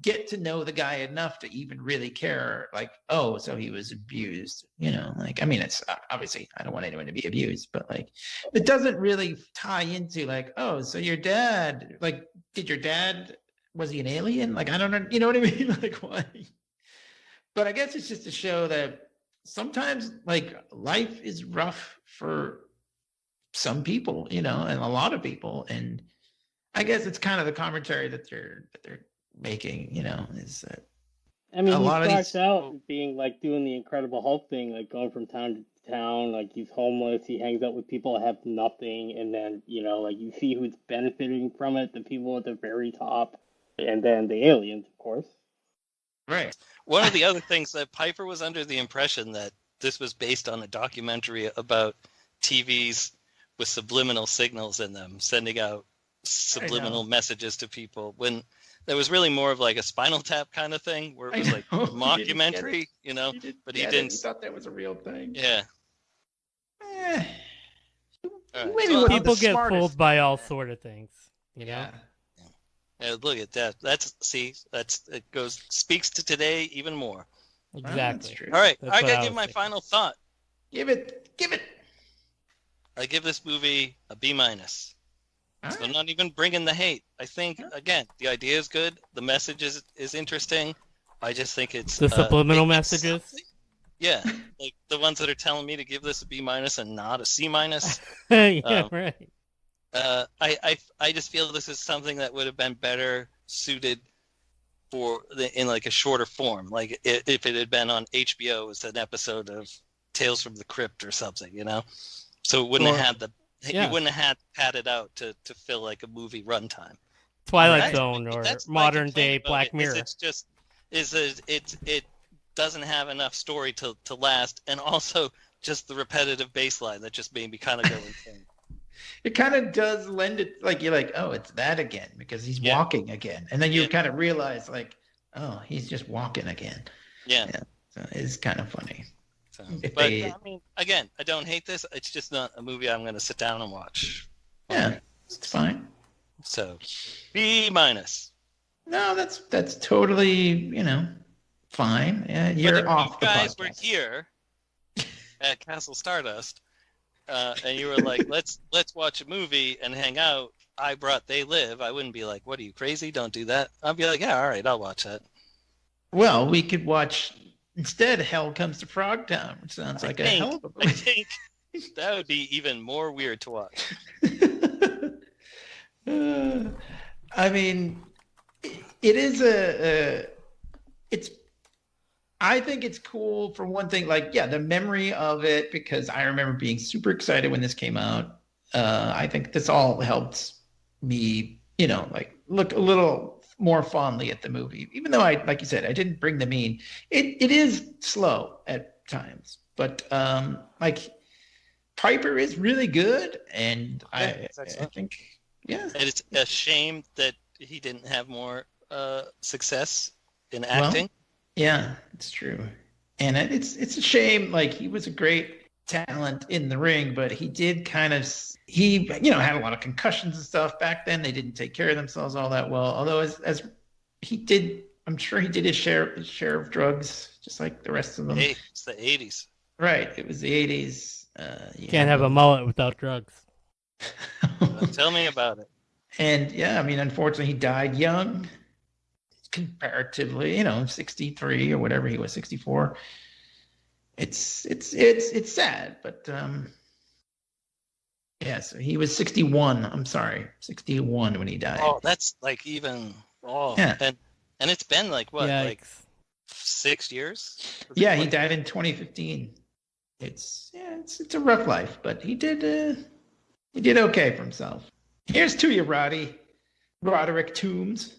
get to know the guy enough to even really care, so he was abused, I mean, it's obviously, I don't want anyone to be abused, but it doesn't really tie into so your dad, did your dad, was he an alien? I don't know, you know what I mean? Why? But I guess it's just to show that sometimes life is rough for some people, and a lot of people. And I guess it's kind of the commentary that they're making, is that I mean, a he lot of starts these- out being doing the Incredible Hulk thing, going from town to town, he's homeless, he hangs out with people that have nothing, and then, you see who's benefiting from it, the people at the very top, and then the aliens, of course. right. One of the other things that Piper was under the impression that this was based on a documentary about TVs with subliminal signals in them, sending out subliminal messages to people, when there was really more of a Spinal Tap kind of thing, where it was a mockumentary, but he didn't. He thought that was a real thing. Yeah. Eh, All right. maybe So wasn't People the get smartest. fooled by all sort of things, Yeah. Yeah, look at that. Speaks to today even more. Well, that's Exactly. true. All right, That's I what gotta I give was my thinking. final thought. Give it. I give this movie a B-. All So I'm right. not even bringing the hate. I think, again, the idea is good. The message is interesting. I just think it's The subliminal it's messages? something- Yeah, the ones that are telling me to give this a B- and not a C-. Yeah, right. I just feel this is something that would have been better suited in a shorter form. If it had been on HBO as an episode of Tales from the Crypt or something, So it wouldn't have had Yeah. You wouldn't have had it out to fill like a movie runtime. Twilight Right. Zone or That's my modern complaint day about Black it, Mirror. It doesn't have enough story to last, and also just the repetitive baseline that just made me kind of go insane. It kind of does lend it, like you're like, oh, it's that again because he's walking again, and then you kind of realize like, oh, he's just walking again. Yeah. So it's kind of funny. So, but I mean, again, I don't hate this. It's just not a movie I'm going to sit down and watch. Yeah, it's fine. So, B-. No, that's totally, fine. Yeah, you're off the podcast. You guys were here at Castle Stardust, and you were like, let's watch a movie and hang out. I brought They Live. I wouldn't be like, what are you, crazy? Don't do that. I'd be like, yeah, all right, I'll watch that. Well, we could watch instead Hell Comes to Frogtown, which sounds like a hell of a movie. I think that would be even more weird to watch. I mean, it is I think it's cool for one thing, like, yeah, the memory of it, because I remember being super excited when this came out. I think this all helped me, like look a little more fondly at the movie, even though like you said, I didn't bring the mean. It is slow at times, but like Piper is really good, and I think, yeah. And it's a shame that he didn't have more success in acting. Well, yeah, it's true, and it's a shame. Like, he was a great talent in the ring, but he did kind of had a lot of concussions and stuff back then. They didn't take care of themselves all that well. Although as he did, I'm sure he did his share of drugs, just like the rest of them. Hey, it's the 80s. Right, it was the 80s. Can't have a mullet without drugs. Tell me about it. And yeah, I mean, unfortunately, he died young, comparatively. 63 or whatever he was, 64. It's sad, but yeah. So he was 61. I'm sorry, 61 when he died. Oh, that's like even. Oh, yeah. And it's been like what, Yikes. like 6 years? Yeah, he died in 2015. It's a rough life, but he did okay for himself. Here's to you, Roderick Toombs.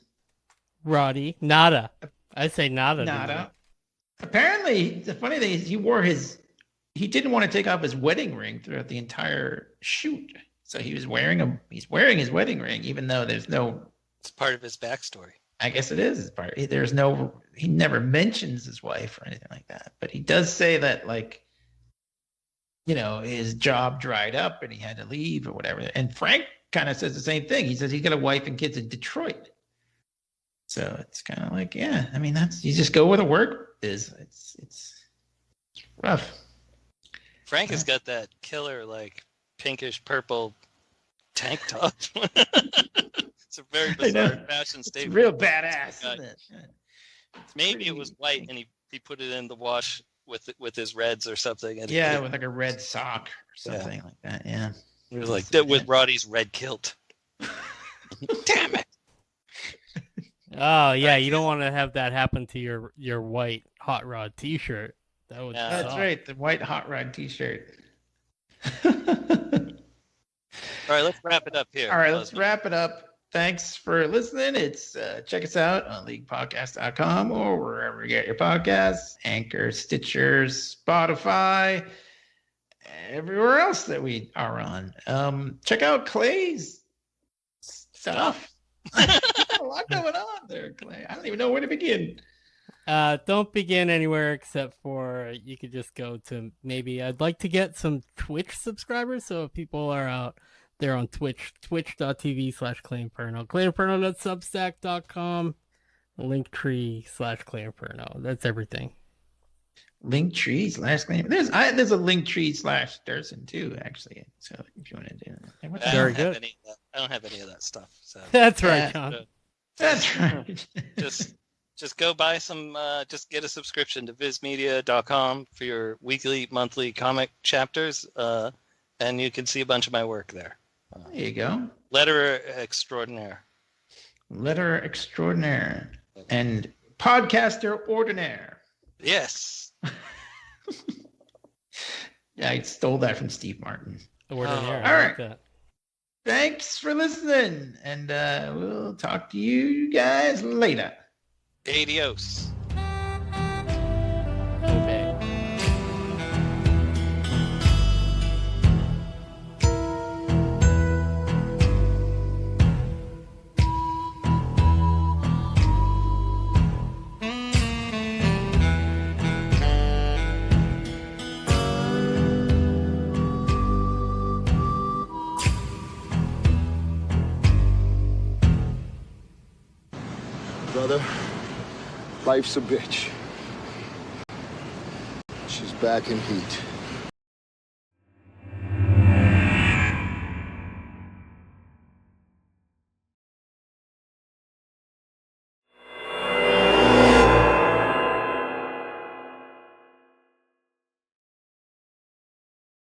Roddy, nada. I say nada. Nada. Apparently, the funny thing is he didn't want to take off his wedding ring throughout the entire shoot. So he's wearing his wedding ring, even though there's no. It's part of his backstory. I guess it is. It's part. He never mentions his wife or anything like that. But he does say that, like, his job dried up and he had to leave or whatever. And Frank kind of says the same thing. He says he's got a wife and kids in Detroit. So it's kind of like, yeah, I mean, you just go where the work is. It's rough. Frank has got that killer, like, pinkish purple tank top. It's a very bizarre fashion statement. It's real badass, isn't it? Maybe it was white and he put it in the wash with his reds or something. And with like a red sock or something like that. Yeah. It was like that with Roddy's red kilt. Damn it. Oh yeah, you don't want to have that happen to your white Hot Rod T-shirt. That would. That's right, the white Hot Rod T-shirt. All right, let's wrap it up here. All right, let's wrap it up. Thanks for listening. It's check us out on LeaguePodcast.com or wherever you get your podcasts, Anchor, Stitcher, Spotify, everywhere else that we are on. Check out Clay's stuff. A lot going on there, Clay. I don't even know where to begin. Don't begin anywhere except for you could just go to maybe I'd like to get some Twitch subscribers. So if people are out there on Twitch, twitch.tv/ClayInferno, ClayInferno.substack.com, Linktree/ClayInferno. That's everything. Linktree/Clay. There's a Linktree/Durson too, actually. So if you want to do that, very good. I don't have any of that stuff. So that's right, John. That's right. Just go buy some. Just get a subscription to VizMedia.com for your weekly, monthly comic chapters, and you can see a bunch of my work there. There you go. Letterer extraordinaire. And podcaster ordinaire. Yes. Yeah, I stole that from Steve Martin. The word in the air. All I right. like that. Thanks for listening, and we'll talk to you guys later. Adios. Okay. Brother, life's a bitch. She's back in heat.